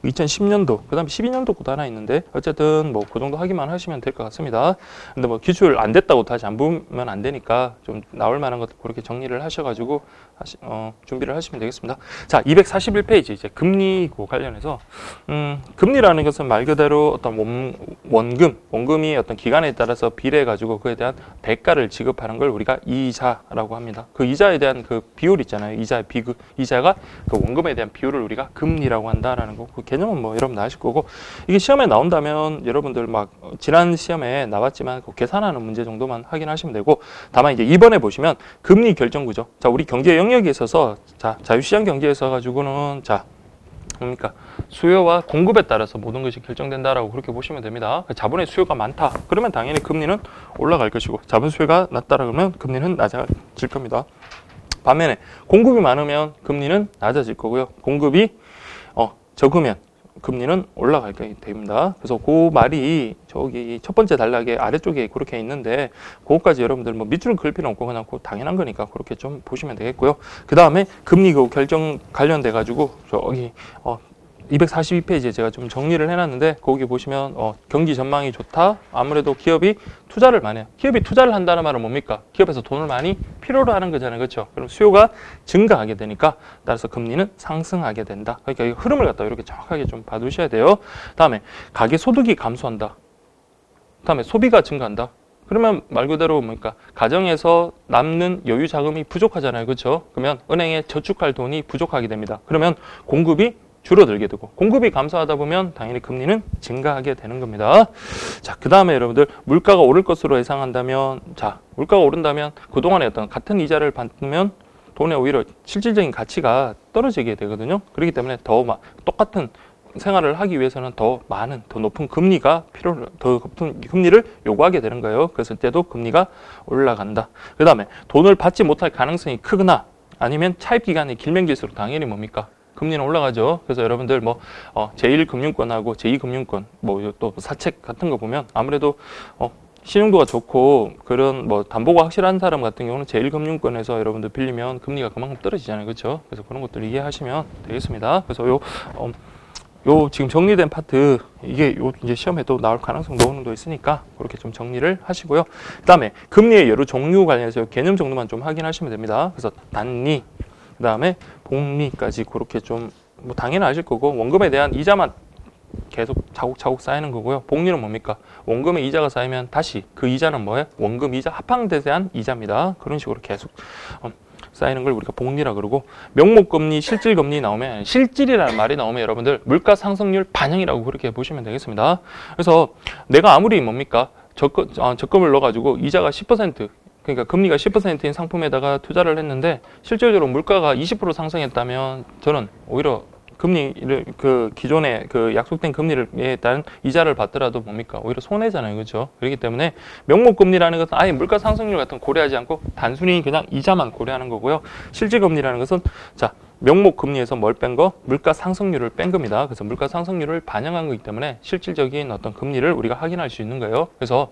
2010년도, 그 다음에 12년도도 하나 있는데, 어쨌든 뭐 그 정도 하기만 하시면 될 것 같습니다. 근데 뭐 기출 안 됐다고 다시 안 보면 안 되니까 좀 나올 만한 것들 그렇게 정리를 하셔가지고 준비를 하시면 되겠습니다. 자, 241페이지 이제 금리고 관련해서, 금리라는 것은 말 그대로 어떤 원금이 어떤 기간에 따라서 비례해가지고 그에 대한 대가를 지급하는 걸 우리가 이자라고 합니다. 그 이자에 대한 그 비율 있잖아요. 이자가 그 원금에 대한 비율을 우리가 금리라고 한다라는 거. 그 개념은 뭐 여러분 아실 거고, 이게 시험에 나온다면 여러분들 막 지난 시험에 나왔지만 그 계산하는 문제 정도만 확인하시면 되고, 다만 이제 이번에 보시면 금리 결정구조. 자, 우리 경제 영역에 있어서 자유시장 경제에 있어 가지고는 뭡니까? 수요와 공급에 따라서 모든 것이 결정된다라고 그렇게 보시면 됩니다. 자본의 수요가 많다. 그러면 당연히 금리는 올라갈 것이고, 자본 수요가 낮다라 그러면 금리는 낮아질 겁니다. 반면에 공급이 많으면 금리는 낮아질 거고요. 공급이 적으면 금리는 올라가게 됩니다. 그래서 그 말이 저기 첫 번째 단락의 아래쪽에 그렇게 있는데, 그것까지 여러분들 뭐 밑줄을 그을 필요 없고 그냥 당연한 거니까 그렇게 좀 보시면 되겠고요. 그 다음에 금리 그 결정 관련돼 가지고 저기 242페이지에 제가 좀 정리를 해놨는데, 거기 보시면 경기 전망이 좋다. 아무래도 기업이 투자를 많이 해요. 기업이 투자를 한다는 말은 뭡니까? 기업에서 돈을 많이 필요로 하는 거잖아요. 그렇죠? 그럼 수요가 증가하게 되니까 따라서 금리는 상승하게 된다. 그러니까 이 흐름을 갖다 이렇게 정확하게 좀 봐두셔야 돼요. 다음에 가계 소득이 감소한다. 다음에 소비가 증가한다. 그러면 말 그대로 뭡니까? 가정에서 남는 여유 자금이 부족하잖아요. 그렇죠? 그러면 은행에 저축할 돈이 부족하게 됩니다. 그러면 공급이 줄어들게 되고, 공급이 감소하다 보면 당연히 금리는 증가하게 되는 겁니다. 자, 그 다음에 여러분들 물가가 오를 것으로 예상한다면, 자, 물가가 오른다면 그동안에 어떤 같은 이자를 받으면 돈의 오히려 실질적인 가치가 떨어지게 되거든요. 그렇기 때문에 더 똑같은 생활을 하기 위해서는 더 높은 금리가 더 높은 금리를 요구하게 되는 거예요. 그랬을 때도 금리가 올라간다. 그 다음에 돈을 받지 못할 가능성이 크거나 아니면 차입 기간이 길면 길수록 당연히 뭡니까? 금리는 올라가죠. 그래서 여러분들 뭐 제1금융권하고 제2금융권 뭐 또 사채 같은 거 보면 아무래도 신용도가 좋고 그런 뭐 담보가 확실한 사람 같은 경우는 제1금융권에서 여러분들 빌리면 금리가 그만큼 떨어지잖아요. 그렇죠? 그래서 그런 것들 이해하시면 되겠습니다. 그래서 요 지금 정리된 파트, 이게 이제 시험에도 나올 가능성도 어느 정도 있으니까 그렇게 좀 정리를 하시고요. 그다음에 금리의 여러 종류 관련해서 개념 정도만 좀 확인하시면 됩니다. 그래서 단리, 그다음에 복리까지 그렇게 좀 뭐 당연히 아실 거고, 원금에 대한 이자만 계속 차곡차곡 쌓이는 거고요. 복리는 뭡니까? 원금에 이자가 쌓이면 다시 그 이자는 뭐예요? 원금 이자, 합항에 대한 이자입니다. 그런 식으로 계속 쌓이는 걸 우리가 복리라 그러고, 명목금리, 실질금리 나오면, 실질이라는 말이 나오면 여러분들 물가 상승률 반영이라고 그렇게 보시면 되겠습니다. 그래서 내가 아무리 뭡니까? 적금을 넣어가지고 이자가 10%, 그러니까 금리가 10%인 상품에다가 투자를 했는데 실질적으로 물가가 20% 상승했다면 저는 오히려 금리를 그 기존의 그 약속된 금리에 따른 이자를 받더라도 뭡니까? 오히려 손해잖아요. 그렇죠? 그렇기 때문에 명목금리라는 것은 아예 물가 상승률 같은 거 고려하지 않고 단순히 그냥 이자만 고려하는 거고요. 실질금리라는 것은 자, 명목금리에서 뭘 뺀 거? 물가 상승률을 뺀 겁니다. 그래서 물가 상승률을 반영한 거기 때문에 실질적인 어떤 금리를 우리가 확인할 수 있는 거예요. 그래서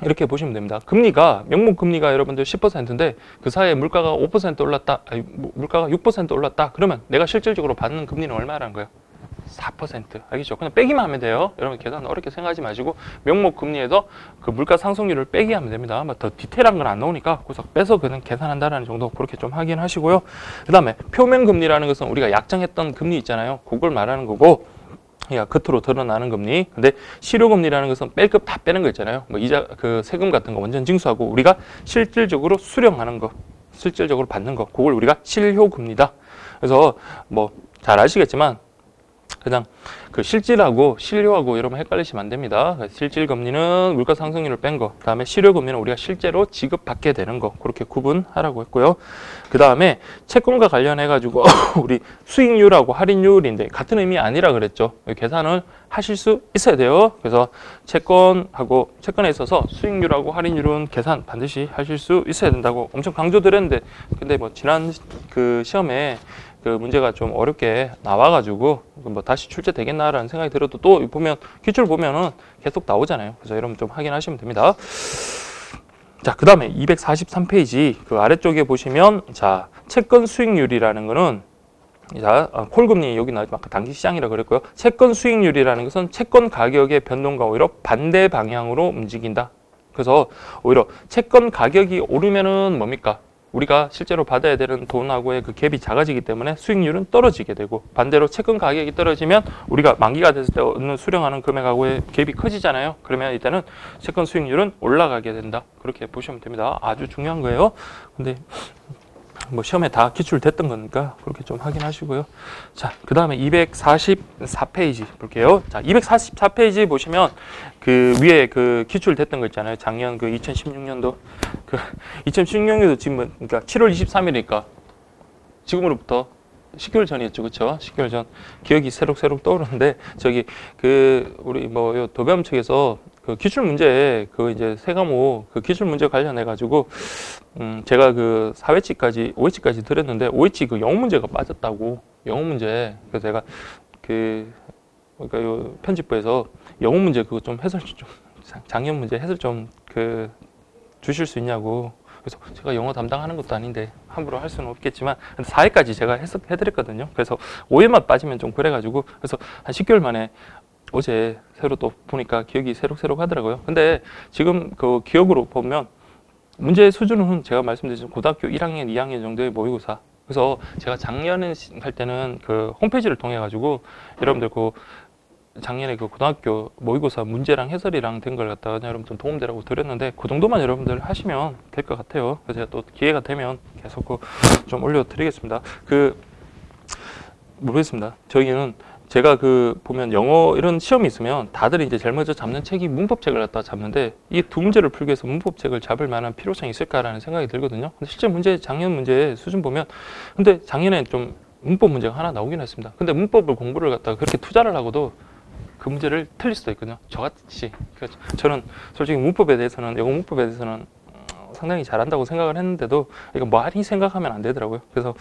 이렇게 보시면 됩니다. 금리가, 명목금리가 여러분들 10%인데 그 사이에 물가가 5% 올랐다, 물가가 6% 올랐다. 그러면 내가 실질적으로 받는 금리는 얼마라는 거예요? 4%. 알겠죠? 그냥 빼기만 하면 돼요. 여러분 계산 어렵게 생각하지 마시고 명목금리에서 그 물가 상승률을 빼기 하면 됩니다. 아마 더 디테일한 건 안 나오니까 그래서 빼서 그냥 계산한다는 정도 그렇게 좀 확인하시고요. 그 다음에 표면금리라는 것은 우리가 약정했던 금리 있잖아요. 그걸 말하는 거고, 겉으로 드러나는 금리. 근데 실효금리라는 것은 뺄 급 다 빼는 거 있잖아요. 뭐 이자, 그 세금 같은 거 완전 징수하고 우리가 실질적으로 수령하는 거, 실질적으로 받는 거, 그걸 우리가 실효금리다. 그래서 뭐 잘 아시겠지만 그냥 그 실질하고 실효하고 이러면 헷갈리시면 안 됩니다. 실질 금리는 물가 상승률을 뺀 거, 그다음에 실효 금리는 우리가 실제로 지급받게 되는 거, 그렇게 구분하라고 했고요. 그 다음에 채권과 관련해 가지고 우리 수익률하고 할인율인데 같은 의미 아니라 그랬죠. 계산을 하실 수 있어야 돼요. 그래서 채권에 있어서 수익률하고 할인율은 계산 반드시 하실 수 있어야 된다고 엄청 강조드렸는데, 근데 뭐 지난 그 시험에 그 문제가 좀 어렵게 나와가지고 뭐 다시 출제되겠나라는 생각이 들어도 또 보면 기출 보면은 계속 나오잖아요. 그래서 여러분 좀 확인하시면 됩니다. 자, 그 다음에 243페이지 그 아래쪽에 보시면 자, 채권 수익률이라는 거는 자, 콜금리 여기 나오지만 아까 단기 시장이라 그랬고요. 채권 수익률이라는 것은 채권 가격의 변동과 오히려 반대 방향으로 움직인다. 그래서 오히려 채권 가격이 오르면은 뭡니까? 우리가 실제로 받아야 되는 돈하고의 그 갭이 작아지기 때문에 수익률은 떨어지게 되고, 반대로 채권 가격이 떨어지면 우리가 만기가 됐을 때 얻는 수령하는 금액하고의 갭이 커지잖아요. 그러면 이때는 채권 수익률은 올라가게 된다. 그렇게 보시면 됩니다. 아주 중요한 거예요. 근데 뭐 시험에 다 기출됐던 거니까 그렇게 좀 확인하시고요. 자, 그 다음에 244페이지 볼게요. 자, 244페이지 보시면 그 위에 그 기출됐던 거 있잖아요. 작년 그 2016년도 그 2016년도 지금 그러니까 7월 23일이니까 지금으로부터 10개월 전이었죠, 그렇죠? 10개월 전 기억이 새록새록 떠오르는데 저기 그 우리 뭐 요 도배업 측에서 그 기출 문제 그 이제 세 과목 그 기출 문제 관련해 가지고 제가 그 4회치까지 5회치까지 드렸는데 5회치 그 영어 문제가 빠졌다고, 영어 문제. 그래서 제가 그 그러니까 요 편집부에서 영어 문제 그거 좀 해설 좀 작년 문제 해설 좀 그 주실 수 있냐고. 그래서 제가 영어 담당하는 것도 아닌데 함부로 할 수는 없겠지만 4회까지 제가 해드렸거든요. 그래서 5회만 빠지면 좀 그래가지고 그래서 한 10개월 만에 어제 새로 또 보니까 기억이 새록새록 하더라고요. 근데 지금 그 기억으로 보면 문제 수준은 제가 말씀드린 고등학교 1학년, 2학년 정도의 모의고사. 그래서 제가 작년에 할 때는 그 홈페이지를 통해 가지고 여러분들 그 작년에 그 고등학교 모의고사 문제랑 해설이랑 된 걸 갖다가 여러분들 도움되라고 드렸는데 그 정도만 여러분들 하시면 될 것 같아요. 그래서 제가 또 기회가 되면 계속 그 좀 올려드리겠습니다. 그 모르겠습니다. 저희는 제가 그 보면 영어 이런 시험이 있으면 다들 이제 제일 먼저 잡는 책이 문법책을 갖다 잡는데 이 두 문제를 풀기 위해서 문법책을 잡을 만한 필요성이 있을까라는 생각이 들거든요. 근데 실제 문제 작년 문제 수준 보면 근데 작년에 좀 문법 문제가 하나 나오긴 했습니다. 근데 문법을 공부를 갖다가 그렇게 투자를 하고도 그 문제를 틀릴 수도 있거든요. 저같이. 저는 솔직히 문법에 대해서는 영어 문법에 대해서는 상당히 잘한다고 생각을 했는데도 이거 많이 생각하면 안 되더라고요. 그래서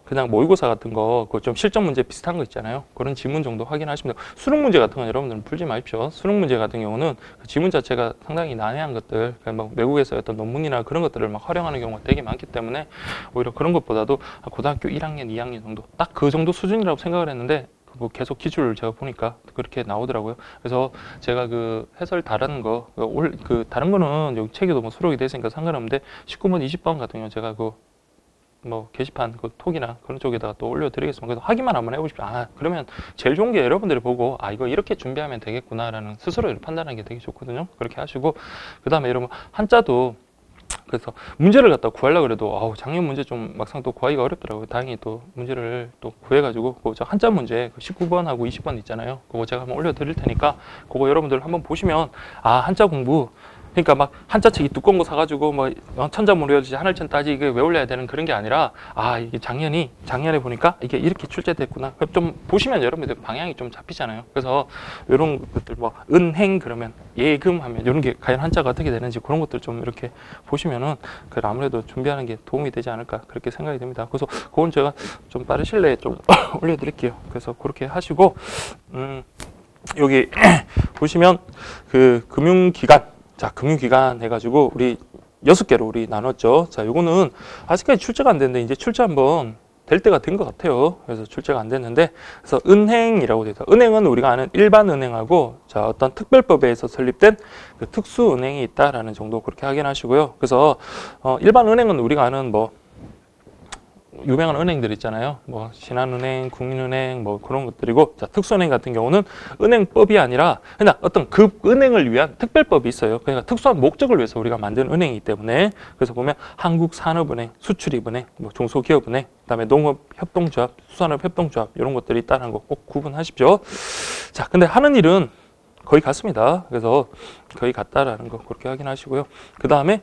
그냥 모의고사 같은 거, 그 좀 실전 문제 비슷한 거 있잖아요. 그런 지문 정도 확인하시면 돼요. 수능 문제 같은 건 여러분들은 풀지 마십시오. 수능 문제 같은 경우는 그 지문 자체가 상당히 난해한 것들, 막 외국에서 어떤 논문이나 그런 것들을 막 활용하는 경우가 되게 많기 때문에 오히려 그런 것보다도 고등학교 1학년, 2학년 정도 딱 그 정도 수준이라고 생각을 했는데 뭐 계속 기출을 제가 보니까 그렇게 나오더라고요. 그래서 제가 그 해설 다른 거, 그 다른 거는 여기 책에도 뭐 수록이 돼 있으니까 상관없는데 19번, 20번 같은 경우 제가 그 뭐 게시판 그 톡이나 그런 쪽에다가 또 올려드리겠습니다. 그래서 확인만 한번 해보십시오. 아, 그러면 제일 좋은 게 여러분들이 보고 아, 이거 이렇게 준비하면 되겠구나라는 스스로 판단하는 게 되게 좋거든요. 그렇게 하시고 그 다음에 여러분 한자도 그래서 문제를 갖다 구하려고 그래도 아우 작년 문제 좀 막상 또 구하기가 어렵더라고요. 다행히 또 문제를 또 구해가지고 그 한자 문제 19번하고 20번 있잖아요. 그거 제가 한번 올려드릴 테니까 그거 여러분들 한번 보시면 아 한자 공부 그러니까 막 한자책이 두꺼운 거 사가지고 뭐 천자문이어지 하늘천 따지 이게 외울려야 되는 그런 게 아니라 아 이게 작년에 보니까 이게 이렇게 출제됐구나. 좀 보시면 여러분들 방향이 좀 잡히잖아요. 그래서 이런 것들 뭐 은행 그러면 예금하면 이런 게 과연 한자가 어떻게 되는지 그런 것들 좀 이렇게 보시면은 그 아무래도 준비하는 게 도움이 되지 않을까 그렇게 생각이 됩니다. 그래서 그건 제가 좀 빠르실래 좀 올려드릴게요. 그래서 그렇게 하시고 여기 보시면 그 금융기관 자, 금융기관 해가지고 우리 6개로 우리 나눴죠. 자, 요거는 아직까지 출제가 안 됐는데 이제 출제 한번 될 때가 된 것 같아요. 그래서 출제가 안 됐는데 그래서 은행이라고 되어 있다. 은행은 우리가 아는 일반 은행하고 자, 어떤 특별법에 의해서 설립된 그 특수 은행이 있다라는 정도 그렇게 확인하시고요. 그래서 일반 은행은 우리가 아는 뭐 유명한 은행들 있잖아요. 뭐 신한은행, 국민은행 뭐 그런 것들이고, 자, 특수은행 같은 경우는 은행법이 아니라 그냥 어떤 그 은행을 위한 특별법이 있어요. 그러니까 특수한 목적을 위해서 우리가 만든 은행이기 때문에, 그래서 보면 한국산업은행, 수출입은행, 뭐 중소기업은행, 그다음에 농업협동조합, 수산업협동조합 이런 것들이 있다는 거 꼭 구분하십시오. 자, 근데 하는 일은 거의 같습니다. 그래서 거의 같다라는 거 그렇게 확인하시고요. 그 다음에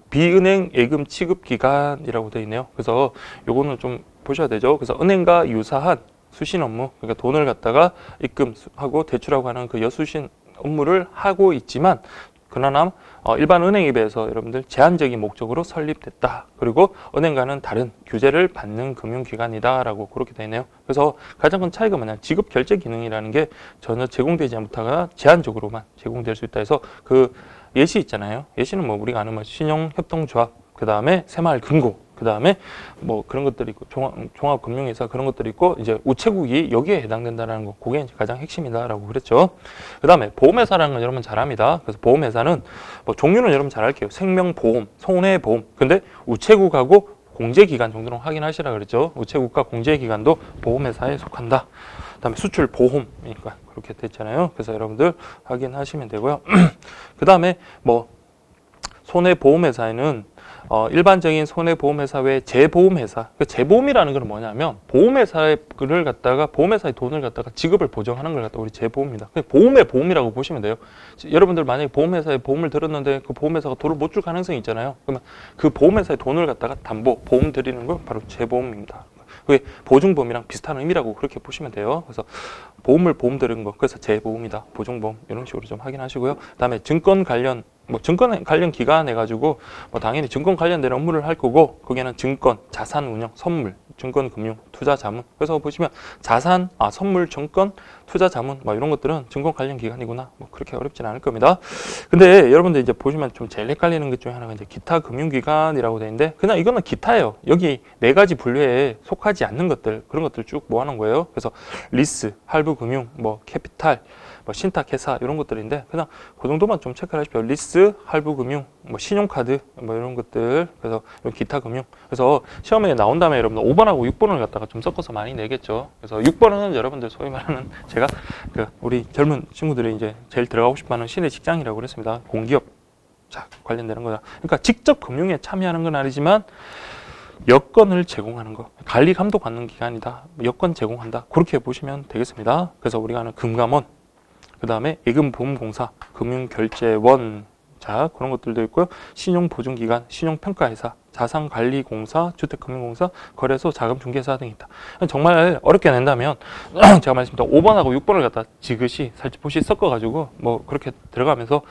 비은행 예금 취급 기간이라고 되어 있네요. 그래서 요거는 좀 보셔야 되죠. 그래서 은행과 유사한 수신 업무, 그러니까 돈을 갖다가 입금하고 대출하고 하는 그 여수신 업무를 하고 있지만, 그러나 일반 은행에 비해서 여러분들 제한적인 목적으로 설립됐다. 그리고 은행과는 다른 규제를 받는 금융기관이다라고 그렇게 되어 있네요. 그래서 가장 큰 차이가 뭐냐, 지급 결제 기능이라는 게 전혀 제공되지 못하거나 제한적으로만 제공될 수 있다 해서, 그 예시 있잖아요. 예시는 뭐 우리가 아는 뭐 신용협동조합, 그 다음에 새마을금고, 그 다음에 뭐 그런 것들이 있고, 종합금융회사 그런 것들이 있고, 이제 우체국이 여기에 해당된다는 거, 그게 이제 가장 핵심이다라고 그랬죠. 그 다음에 보험회사라는 건 여러분 잘 압니다. 그래서 보험회사는 뭐 종류는 여러분 잘 알게요. 생명보험, 손해보험. 근데 우체국하고 공제기간 정도는 확인하시라 그랬죠. 우체국과 공제기관도 보험회사에 속한다. 그 다음에 수출보험이니까 그렇게 됐잖아요. 그래서 여러분들 확인하시면 되고요. 그 다음에 뭐 손해보험회사에는 일반적인 손해보험회사 외에 재보험회사, 그 재보험이라는 건 뭐냐면 보험회사의 돈을 갖다가 지급을 보정하는 걸 갖다 우리 재보험입니다. 보험의 보험이라고 보시면 돼요. 여러분들 만약에 보험회사에 보험을 들었는데 그 보험회사가 돈을 못 줄 가능성이 있잖아요. 그러면 그 보험회사의 돈을 갖다가 보험 드리는 건 바로 재보험입니다. 그게 보증보험이랑 비슷한 의미라고 그렇게 보시면 돼요. 그래서 보험 들은 거, 그래서 재보험이다, 보증보험 이런 식으로 좀 확인하시고요. 그다음에 증권 관련 기관 해가지고 뭐 당연히 증권 관련된 업무를 할 거고, 거기에는 증권, 자산 운영, 선물, 증권 금융, 투자 자문. 그래서 보시면 자산, 선물, 증권, 투자 자문 뭐 이런 것들은 증권 관련 기관이구나. 뭐 그렇게 어렵진 않을 겁니다. 근데 여러분들 이제 보시면 좀 제일 헷갈리는 것 중에 하나가 이제 기타 금융기관이라고 되어 있는데, 그냥 이거는 기타예요. 여기 네 가지 분류에 속하지 않는 것들, 그런 것들 쭉 모아놓은 거예요. 그래서 리스, 할부금융, 뭐 캐피탈, 뭐 신탁회사 이런 것들인데, 그냥 그 정도만 좀 체크를 하십시오. 리스, 할부금융, 뭐 신용카드 뭐 이런 것들, 그래서 이런 기타 금융. 그래서 시험에 나온 다음에 여러분들 5번하고 6번을 갖다가 좀 섞어서 많이 내겠죠. 그래서 6번은 여러분들 소위 말하는, 제가 우리 젊은 친구들이 이제 제일 들어가고 싶어하는 신의 직장이라고 그랬습니다. 공기업 관련되는 거다. 그러니까 직접 금융에 참여하는 건 아니지만 여건을 제공하는 거, 관리 감독 받는 기관이다, 여건 제공한다, 그렇게 보시면 되겠습니다. 그래서 우리가 아는 금감원, 그 다음에 예금보험공사, 금융결제원, 그런 것들도 있고요. 신용보증기관, 신용평가회사, 자산관리공사, 주택금융공사, 거래소, 자금중개사 등이 있다. 정말 어렵게 낸다면 제가 말씀드린 5번하고 6번을 갖다 지그시 살찌푸시 섞어가지고 뭐 그렇게 들어가면서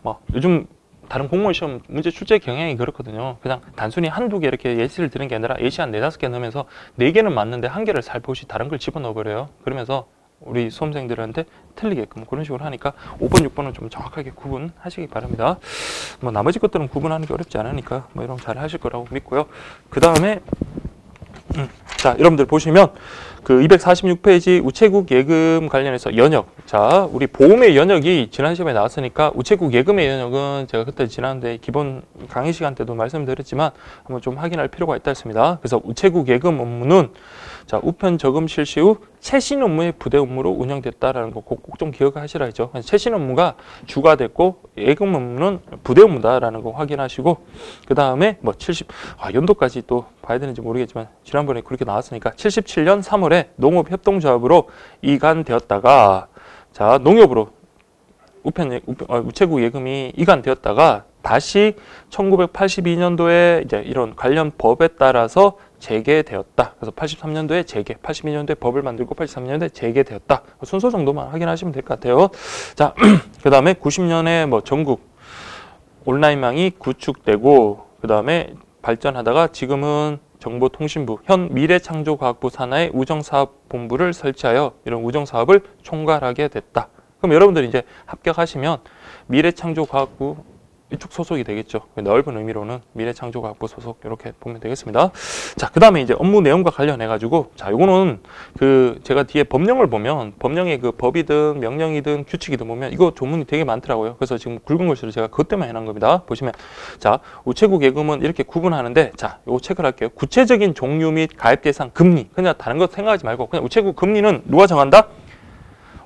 뭐 요즘 다른 공무원 시험 문제 출제 경향이 그렇거든요. 그냥 단순히 한두 개 이렇게 예시를 드는 게 아니라 예시 한 4-5개 넣으면서 4개는 맞는데 1개를 살포시 다른 걸 집어넣어버려요. 그러면서 우리 수험생들한테 틀리게끔 그런 식으로 하니까 5번, 6번은 좀 정확하게 구분하시기 바랍니다. 뭐 나머지 것들은 구분하는 게 어렵지 않으니까 뭐 이런 잘 하실 거라고 믿고요. 그 다음에 자, 여러분들 보시면 그 246페이지 우체국 예금 관련해서 연역. 자, 우리 보험의 연역이 지난 시험에 나왔으니까 우체국 예금의 연역은 제가 그때 지난데 기본 강의 시간 때도 말씀드렸지만 한번 좀 확인할 필요가 있다 했습니다. 그래서 우체국 예금 업무는 자, 우편 저금 실시 후 최신 업무의 부대 업무로 운영됐다라는 거 꼭 좀 기억하시라 했죠. 최신 업무가 주가 됐고 예금 업무는 부대 업무다라는 거 확인하시고, 그 다음에 뭐 연도까지 또 봐야 되는지 모르겠지만 지난번에 그렇게 나왔으니까 77년 3월에 농업협동조합으로 이관되었다가, 자, 농협으로 우체국 예금이 이관되었다가 다시 1982년도에 이제 이런 관련 법에 따라서 재개되었다. 그래서 83년도에 재개, 82년도에 법을 만들고 83년도에 재개되었다. 순서 정도만 확인하시면 될 것 같아요. 자, 그 다음에 90년에 뭐 전국 온라인망이 구축되고, 그 다음에 발전하다가 지금은 정보통신부, 현 미래창조과학부 산하의 우정사업본부를 설치하여 이런 우정사업을 총괄하게 됐다. 그럼 여러분들이 이제 합격하시면 미래창조과학부 이쪽 소속이 되겠죠. 넓은 의미로는 미래창조과학부 소속 이렇게 보면 되겠습니다. 자, 그 다음에 이제 업무 내용과 관련해 가지고 자, 요거는 그 제가 뒤에 법령을 보면 법령의 그 법이든 명령이든 규칙이든 보면 이거 조문이 되게 많더라고요. 그래서 지금 굵은 글씨로 제가 그것 때문에 해놓은 겁니다. 보시면 자, 우체국 예금은 이렇게 구분하는데 자, 요 체크를 할게요. 구체적인 종류 및 가입 대상 금리. 그냥 다른 거 생각하지 말고 그냥 우체국 금리는 누가 정한다?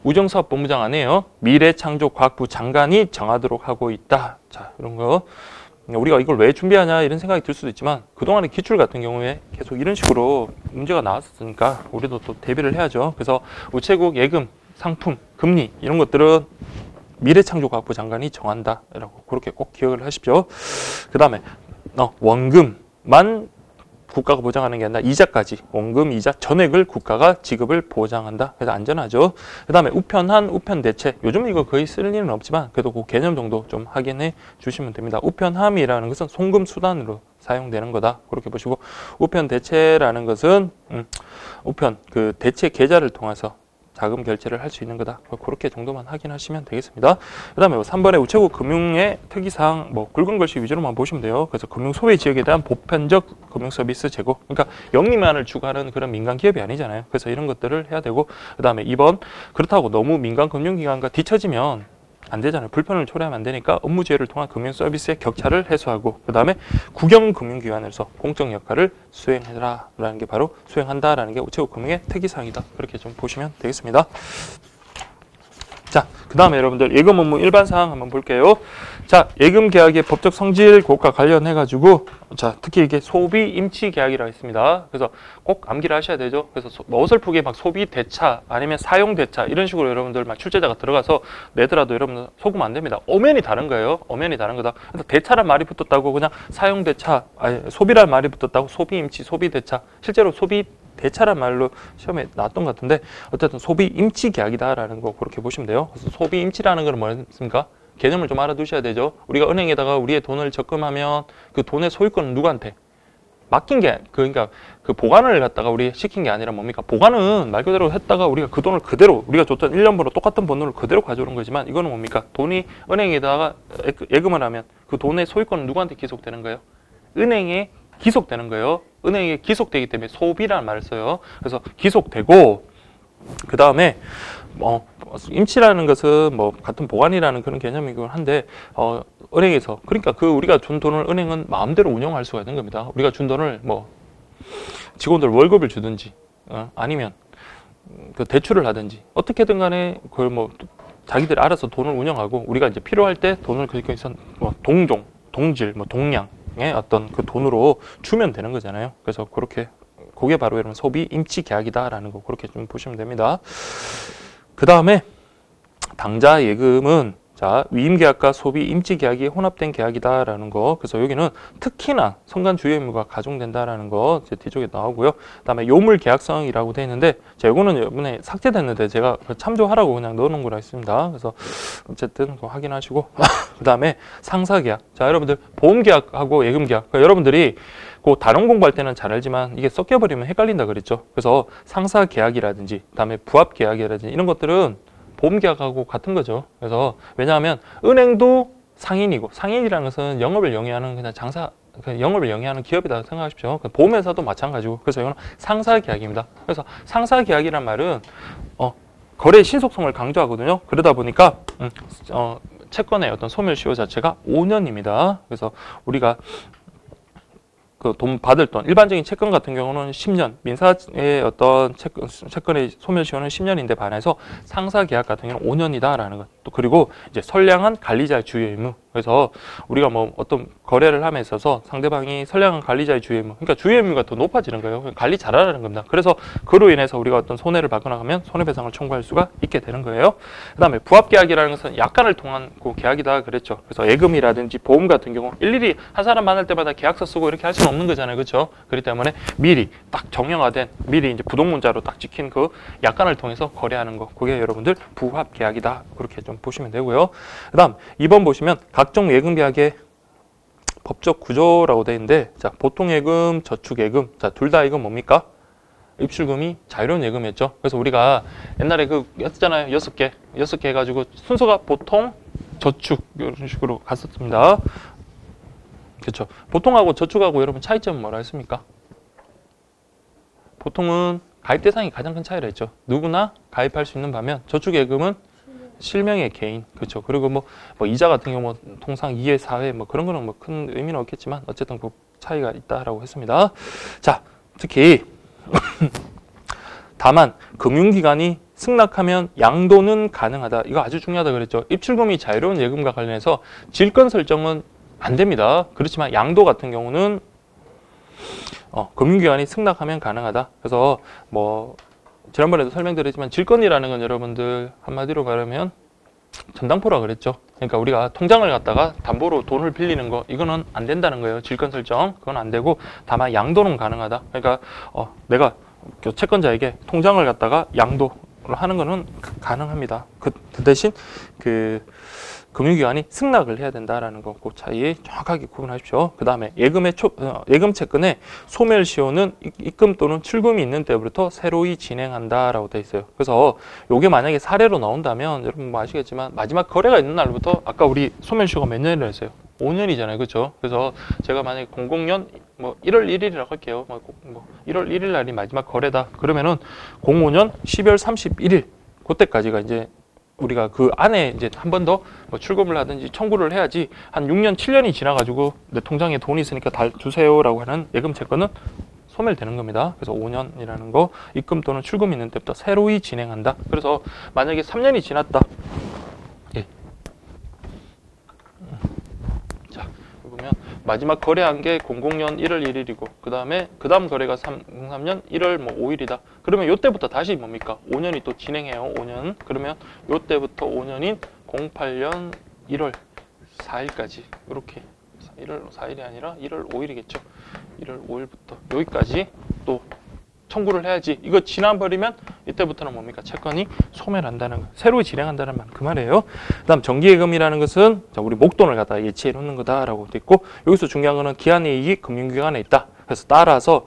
우정사업본부장 안에요. 미래창조과학부 장관이 정하도록 하고 있다. 자, 이런 거 우리가 이걸 왜 준비하냐 이런 생각이 들 수도 있지만 그동안의 기출 같은 경우에 계속 이런 식으로 문제가 나왔으니까 우리도 또 대비를 해야죠. 그래서 우체국 예금, 상품, 금리 이런 것들은 미래창조과학부 장관이 정한다라고 그렇게 꼭 기억을 하십시오. 그 다음에 원금만 국가가 보장하는 게 아니라 이자까지 원금, 이자 전액을 국가가 지급을 보장한다. 그래서 안전하죠. 그 다음에 우편한, 우편대체. 요즘 이거 거의 쓸 일은 없지만 그래도 그 개념 정도 좀 확인해 주시면 됩니다. 우편함이라는 것은 송금 수단으로 사용되는 거다. 그렇게 보시고 우편대체라는 것은 우편 그 대체 계좌를 통해서 자금 결제를 할 수 있는 거다. 그렇게 정도만 확인하시면 되겠습니다. 그 다음에 3번에 우체국 금융의 특이사항 굵은 글씨 위주로만 보시면 돼요. 그래서 금융 소외 지역에 대한 보편적 금융 서비스 제공. 그러니까 영리만을 추구하는 그런 민간 기업이 아니잖아요. 그래서 이런 것들을 해야 되고 그 다음에 2번 그렇다고 너무 민간 금융기관과 뒤처지면 안 되잖아요. 불편을 초래하면 안 되니까 업무 지혜를 통한 금융 서비스의 격차를 해소하고 그 다음에 국영금융기관에서 공적 역할을 수행해라라는 게 바로 수행한다라는 게 우체국 금융의 특이사항이다. 그렇게 좀 보시면 되겠습니다. 자, 그 다음에 여러분들 예금 업무 일반 사항 한번 볼게요. 자, 예금 계약의 법적 성질 그것과 관련해 가지고 자, 특히 이게 소비 임치 계약이라고 있습니다. 그래서 꼭 암기를 하셔야 되죠. 그래서 어설프게 막 소비 대차 아니면 사용 대차 이런 식으로 여러분들 막 출제자가 들어가서 내더라도 여러분들 속으면 안 됩니다. 엄연히 다른 거예요. 엄연히 다른 거다. 그래서 대차란 말이 붙었다고 그냥 사용 대차, 아니 소비란 말이 붙었다고 소비 임치, 소비 대차. 실제로 소비 대차란 말로 시험에 나왔던 것 같은데 어쨌든 소비 임치 계약이다라는 거 그렇게 보시면 돼요. 그래서 소비 임치라는 건 뭐였습니까? 개념을 좀 알아두셔야 되죠. 우리가 은행에다가 우리의 돈을 적금하면 그 돈의 소유권은 누구한테? 맡긴 게 그러니까 그 보관을 갖다가 우리 시킨 게 아니라 뭡니까? 보관은 말 그대로 했다가 우리가 그 돈을 그대로 우리가 줬던 1년번호 똑같은 번호를 그대로 가져오는 거지만 이거는 뭡니까? 돈이 은행에다가 예금을 하면 그 돈의 소유권은 누구한테 기속되는 거예요? 은행에 기속되는 거예요. 은행에 기속되기 때문에 소비라는 말을 써요. 그래서 기속되고 그 다음에 임치라는 것은 같은 보관이라는 그런 개념이긴 한데 은행에서 그러니까 그 우리가 준 돈을 은행은 마음대로 운영할 수가 있는 겁니다. 우리가 준 돈을 직원들 월급을 주든지 아니면 그 대출을 하든지 어떻게든 간에 그걸 자기들이 알아서 돈을 운영하고 우리가 이제 필요할 때 돈을 그래서 동종, 동질, 동량의 어떤 그 돈으로 주면 되는 거잖아요. 그래서 그렇게 그게 바로 여러분 소비 임치 계약이다라는 거 그렇게 좀 보시면 됩니다. 그 다음에 당좌 예금은 자 위임 계약과 소비 임치 계약이 혼합된 계약이다라는 거. 그래서 여기는 특히나 선관 주요 의무가 가중된다라는 거 이제 뒤쪽에 나오고요. 그다음에 요물 계약성이라고 되어 있는데 자 이거는 이번에 삭제됐는데 제가 참조하라고 그냥 넣어놓은 거라 했습니다. 그래서 어쨌든 그거 확인하시고 그다음에 상사 계약. 자 여러분들 보험 계약하고 예금 계약. 그러니까 여러분들이 그 단원 공부할 때는 잘 알지만 이게 섞여버리면 헷갈린다 그랬죠. 그래서 상사 계약이라든지 그다음에 부합 계약이라든지 이런 것들은 보험 계약하고 같은 거죠. 그래서 왜냐하면 은행도 상인이고 상인이라는 것은 영업을 영위하는 그냥 영업을 영위하는 기업이다 생각하십시오. 보험회사도 마찬가지고 그래서 이거는 상사 계약입니다. 그래서 상사 계약이란 말은 거래 신속성을 강조하거든요. 그러다 보니까 채권의 어떤 소멸시효 자체가 5년입니다. 그래서 우리가 그 돈 받을 돈 일반적인 채권 같은 경우는 10년 민사의 어떤 채권의 소멸시효는 10년인데 반해서 상사 계약 같은 경우는 5년이다라는 것. 또 그리고 이제 선량한 관리자의 주요 의무. 그래서 우리가 어떤 거래를 함에 있어서 상대방이 선량한 관리자의 주요 의무. 그러니까 주요 의무가 더 높아지는 거예요. 관리 잘하라는 겁니다. 그래서 그로 인해서 우리가 어떤 손해를 받거나 하면 손해배상을 청구할 수가 있게 되는 거예요. 그다음에 부합 계약이라는 것은 약관을 통한 그 계약이다 그랬죠. 그래서 예금이라든지 보험 같은 경우 일일이 한 사람 만날 때마다 계약서 쓰고 이렇게 할 수는 없는 거잖아요. 그렇죠? 그렇기 때문에 미리 딱 정형화된 미리 이제 부동문자로 딱 찍힌 그 약관을 통해서 거래하는 거. 그게 여러분들 부합 계약이다. 그렇게 좀 보시면 되고요. 그다음 2번 보시면 각종 예금 계약의 법적 구조라고 되어 있는데 자, 보통 예금, 저축 예금. 자, 둘 다 이건 뭡니까? 입출금이 자유로운 예금이었죠. 그래서 우리가 옛날에 그 였잖아요. 6개 해가지고 순서가 보통, 저축 이런 식으로 갔었습니다. 그렇죠. 보통하고 저축하고 여러분 차이점은 뭐라 했습니까? 보통은 가입 대상이 가장 큰 차이라 했죠. 누구나 가입할 수 있는 반면 저축예금은 실명의 개인, 그렇죠. 그리고 뭐 이자 같은 경우 통상 2회, 4회 뭐 그런 거는 뭐 큰 의미는 없겠지만 어쨌든 그 차이가 있다라고 했습니다. 자, 특히 다만 금융기관이 승낙하면 양도는 가능하다. 이거 아주 중요하다 그랬죠. 입출금이 자유로운 예금과 관련해서 질권 설정은 안 됩니다. 그렇지만 양도 같은 경우는 금융기관이 승낙하면 가능하다. 그래서 뭐 지난번에도 설명드렸지만 질권이라는 건 여러분들 한마디로 말하면 전당포라 그랬죠. 그러니까 우리가 통장을 갖다가 담보로 돈을 빌리는 거 이거는 안 된다는 거예요. 질권 설정 그건 안 되고 다만 양도는 가능하다. 그러니까 내가 채권자에게 통장을 갖다가 양도를 하는 거는 가능합니다. 그 대신 그 금융기관이 승낙을 해야 된다라는 거, 그 차이 정확하게 구분하십시오. 그 다음에 예금 채권의 소멸시효는 입금 또는 출금이 있는 때부터 새로이 진행한다라고 되어 있어요. 그래서 이게 만약에 사례로 나온다면 여러분 뭐 아시겠지만 마지막 거래가 있는 날부터 아까 우리 소멸시효가 몇 년이라 했어요? 5년이잖아요, 그렇죠? 그래서 제가 만약에 00년 뭐 1월 1일이라고 할게요. 뭐 1월 1일 날이 마지막 거래다. 그러면은 05년 12월 31일 그때까지가 이제 우리가 그 안에 이제 한 번 더 뭐 출금을 하든지 청구를 해야지 한 6년, 7년이 지나가지고 내 통장에 돈이 있으니까 다 주세요라고 하는 예금 채권은 소멸되는 겁니다. 그래서 5년이라는 거 입금 또는 출금이 있는 때부터 새로이 진행한다. 그래서 만약에 3년이 지났다. 예. 자, 보면 마지막 거래한 게 00년 1월 1일이고 그 다음 거래가 03년 1월 뭐 5일이다. 그러면 요때부터 다시 뭡니까? 5년이 또 진행해요. 5년. 그러면 요때부터 5년인 08년 1월 4일까지 이렇게 1월 4일이 아니라 1월 5일이겠죠. 1월 5일부터 여기까지 또 청구를 해야지. 이거 지나버리면 이때부터는 뭡니까? 채권이 소멸한다는 거. 새로 진행한다는 말, 그 말이에요. 그 다음 정기예금이라는 것은 우리 목돈을 갖다 예치해 놓는 거다라고 돼 있고 여기서 중요한 거는 기한이익이 금융기관에 있다. 그래서 따라서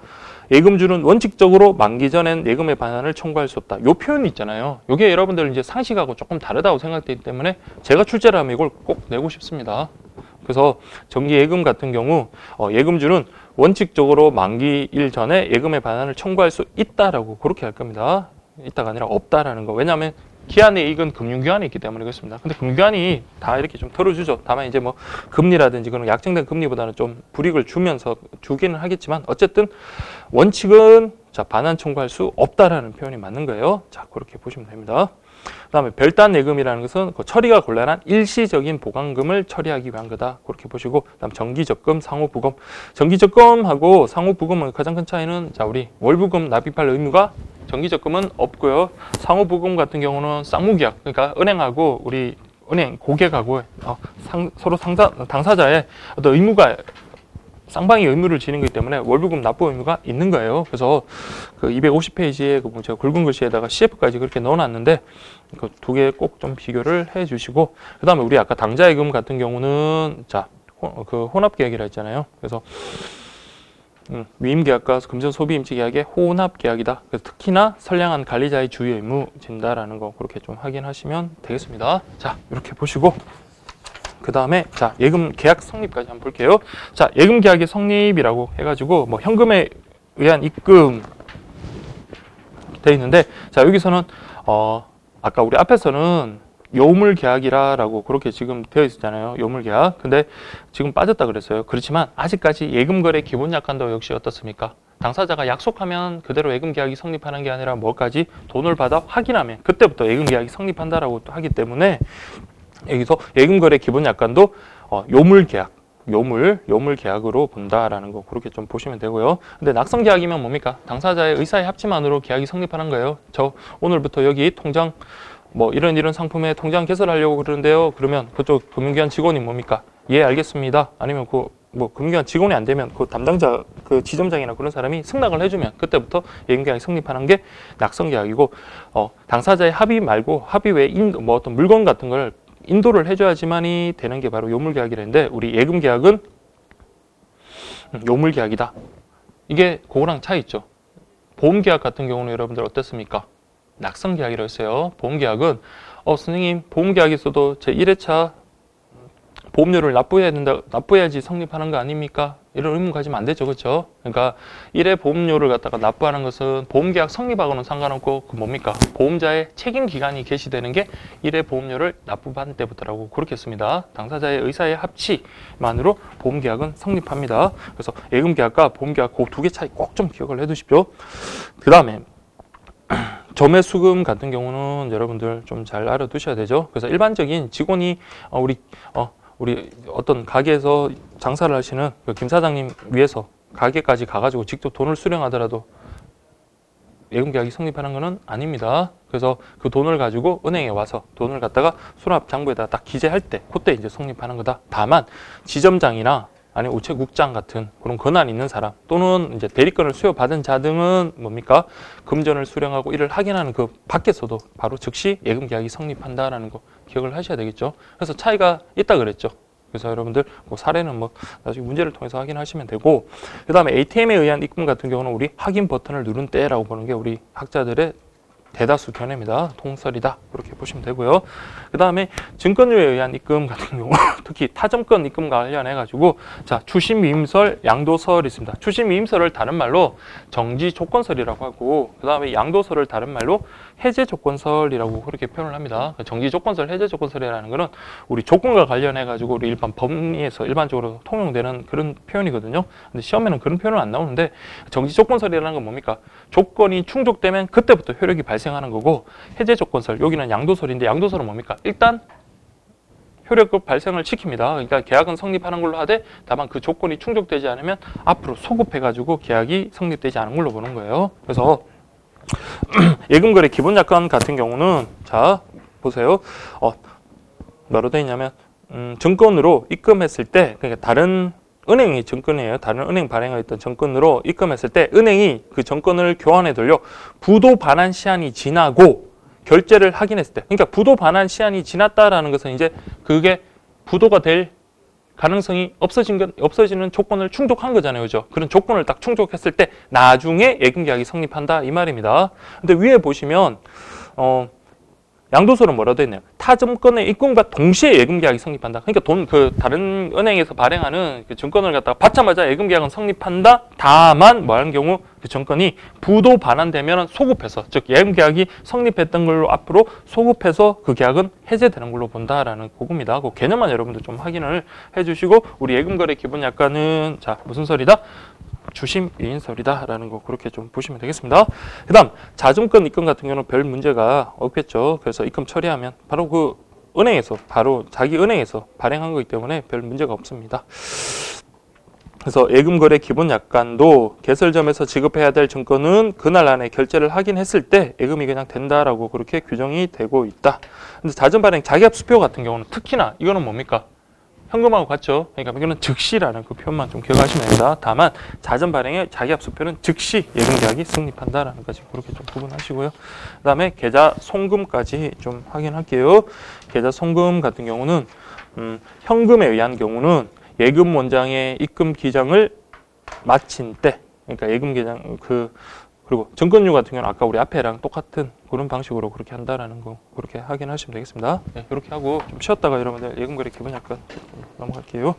예금주는 원칙적으로 만기 전엔 예금의 반환을 청구할 수 없다. 요 표현이 있잖아요. 이게 여러분들 이제 상식하고 조금 다르다고 생각되기 때문에 제가 출제를 하면 이걸 꼭 내고 싶습니다. 그래서 정기예금 같은 경우 예금주는 원칙적으로 만기일 전에 예금의 반환을 청구할 수 있다라고 그렇게 할 겁니다. 있다가 아니라 없다라는 거. 왜냐하면 기한의 이익은 금융기관에 있기 때문에 그렇습니다. 근데 금융기관이 다 이렇게 좀 털어주죠. 다만 이제 뭐 금리라든지 그런 약정된 금리보다는 좀 불이익을 주면서 주기는 하겠지만 어쨌든 원칙은 자 반환 청구할 수 없다라는 표현이 맞는 거예요. 자 그렇게 보시면 됩니다. 그다음에 별단 예금이라는 것은 그 처리가 곤란한 일시적인 보강금을 처리하기 위한 거다. 그렇게 보시고 그다음 정기적금, 상호부금. 정기적금하고 상호부금의 가장 큰 차이는 자 우리 월부금 납입할 의무가 정기적금은 없고요. 상호부금 같은 경우는 쌍무계약, 그러니까 은행하고 우리 은행 고객하고 서로 당사자의 어떤 의무가 쌍방이 의무를 지는 거기 때문에 월부금 납부 의무가 있는 거예요. 그래서 그 250페이지에 그 제가 굵은 글씨에다가 CF까지 그렇게 넣어놨는데 그 두 개 꼭 좀 비교를 해주시고 그다음에 우리 아까 당좌예금 같은 경우는 자 그 혼합계약이라 했잖아요. 그래서 위임계약과 금전소비임치계약의 혼합계약이다. 그래서 특히나 선량한 관리자의 주의 의무 진다라는 거 그렇게 좀 확인하시면 되겠습니다. 자 이렇게 보시고 그 다음에 자 예금 계약 성립까지 한번 볼게요. 자 예금 계약의 성립이라고 해가지고 뭐 현금에 의한 입금 돼 있는데 자 여기서는 아까 우리 앞에서는 요물 계약이라고 그렇게 지금 되어 있었잖아요. 요물 계약. 근데 지금 빠졌다 그랬어요. 그렇지만 아직까지 예금 거래 기본 약관도 역시 어떻습니까? 당사자가 약속하면 그대로 예금 계약이 성립하는 게 아니라 뭐까지 돈을 받아 확인하면 그때부터 예금 계약이 성립한다라고 또 하기 때문에 여기서 예금 거래 기본 약관도 요물 계약, 요물 계약으로 본다라는 거 그렇게 좀 보시면 되고요. 근데 낙성 계약이면 뭡니까? 당사자의 의사의 합치만으로 계약이 성립하는 거예요. 저 오늘부터 여기 통장 뭐 이런 상품에 통장 개설하려고 그러는데요. 그러면 그쪽 금융기관 직원이 뭡니까? 예, 알겠습니다. 아니면 뭐 금융기관 직원이 안 되면 그 담당자 그 지점장이나 그런 사람이 승낙을 해주면 그때부터 예금계약이 성립하는 게 낙성계약이고 당사자의 합의 말고 합의 외에 뭐 어떤 물건 같은 걸 인도를 해줘야지만이 되는 게 바로 요물계약이라는데 우리 예금계약은 요물계약이다. 이게 그거랑 차이 있죠. 보험계약 같은 경우는 여러분들 어땠습니까? 낙성계약이라고 했어요. 보험계약은 선생님 보험계약에서도 제 1회차 보험료를 납부해야지 성립하는 거 아닙니까? 이런 의문 가지면 안 되죠, 그렇죠? 그러니까 1회 보험료를 갖다가 납부하는 것은 보험계약 성립하고는 상관없고 그 뭡니까? 보험자의 책임 기간이 개시되는 게 1회 보험료를 납부받은 때부터라고 그렇게 했습니다. 당사자의 의사의 합치만으로 보험계약은 성립합니다. 그래서 예금계약과 보험계약 그 두 개 차이 꼭 좀 기억을 해두십시오. 그 다음에 점액수금 같은 경우는 여러분들 좀 잘 알아두셔야 되죠. 그래서 일반적인 직원이 우리 어떤 가게에서 장사를 하시는 그 김 사장님 위해서 가게까지 가가지고 직접 돈을 수령하더라도 예금계약이 성립하는 것은 아닙니다. 그래서 그 돈을 가지고 은행에 와서 돈을 갖다가 수납장부에다 딱 기재할 때 그때 이제 성립하는 거다. 다만 지점장이나 아니면 우체국장 같은 그런 권한 있는 사람 또는 이제 대리권을 수여받은 자 등은 뭡니까? 금전을 수령하고 이를 확인하는 그 밖에서도 바로 즉시 예금계약이 성립한다라는 거 기억을 하셔야 되겠죠. 그래서 차이가 있다 그랬죠. 그래서 여러분들 그 사례는 뭐 나중에 문제를 통해서 확인하시면 되고, 그 다음에 ATM에 의한 입금 같은 경우는 우리 확인 버튼을 누른 때라고 보는 게 우리 학자들의 대다수 견해입니다. 통설이다. 그렇게 보시면 되고요. 그 다음에 증권료에 의한 입금 같은 경우 특히 타점권 입금과 관련해 가지고 자 추심위임설, 양도설이 있습니다. 추심위임설을 다른 말로 정지조건설이라고 하고 그 다음에 양도설을 다른 말로 해제조건설이라고 그렇게 표현을 합니다. 정지조건설, 해제조건설이라는 거는 우리 조건과 관련해 가지고 우리 일반 법리에서 일반적으로 통용되는 그런 표현이거든요. 근데 시험에는 그런 표현은 안 나오는데 정지조건설이라는 건 뭡니까? 조건이 충족되면 그때부터 효력이 발생하는 거고, 해제조건설, 여기는 양도설인데 양도설은 뭡니까? 일단 효력 발생을 시킵니다. 그러니까 계약은 성립하는 걸로 하되 다만 그 조건이 충족되지 않으면 앞으로 소급해가지고 계약이 성립되지 않은 걸로 보는 거예요. 그래서 예금거래 기본약관 같은 경우는 자 보세요. 뭐로 되어 있냐면 증권으로 입금했을 때 그러니까 다른 은행이 증권이에요. 다른 은행 발행하였던 증권으로 입금했을 때 은행이 그 증권을 교환해 돌려 부도 반환 시한이 지나고 결제를 확인했을 때, 그러니까 부도 반환 시한이 지났다라는 것은 이제 그게 부도가 될 가능성이 없어지는 조건을 충족한 거잖아요. 그죠? 그런 조건을 딱 충족했을 때 나중에 예금계약이 성립한다 이 말입니다. 근데 위에 보시면 양도설은 뭐라고 되어 있나요? 타점권의 입금과 동시에 예금계약이 성립한다. 그러니까 다른 은행에서 발행하는 그 증권을 갖다가 받자마자 예금계약은 성립한다. 다만 뭐 하는 경우 그 증권이 부도 반환되면 소급해서, 즉 예금계약이 성립했던 걸로 앞으로 소급해서 그 계약은 해제되는 걸로 본다라는 그겁니다. 그 개념만 여러분들 좀 확인을 해주시고, 우리 예금거래 기본약관은 자 무슨 설이다? 주심위임설이다라는 거 그렇게 좀 보시면 되겠습니다. 그 다음 자금권 입금 같은 경우는 별 문제가 없겠죠. 그래서 입금 처리하면 바로 그 은행에서 바로 자기 은행에서 발행한 거기 때문에 별 문제가 없습니다. 그래서 예금거래 기본약관도 개설점에서 지급해야 될 증권은 그날 안에 결제를 확인했을 때 예금이 그냥 된다라고 그렇게 규정이 되고 있다. 근데 자점 발행 자기압 수표 같은 경우는 특히나 이거는 뭡니까? 현금하고 같죠. 그러니까 이거는 즉시라는 그 표현만 좀 기억하시면 됩니다. 다만 자점 발행의 자기압 수표는 즉시 예금계약이 성립한다라는 것까지 그렇게 좀 구분하시고요. 그다음에 계좌 송금까지 좀 확인할게요. 계좌 송금 같은 경우는 현금에 의한 경우는 예금 원장의 입금 기장을 마친 때, 그러니까 예금 기장 그리고 증권료 같은 경우는 아까 우리 앞에랑 똑같은 그런 방식으로 그렇게 한다라는 거 그렇게 확인하시면 되겠습니다. 네, 이렇게 하고 좀 쉬었다가 여러분들 예금거래 기본약관 넘어갈게요.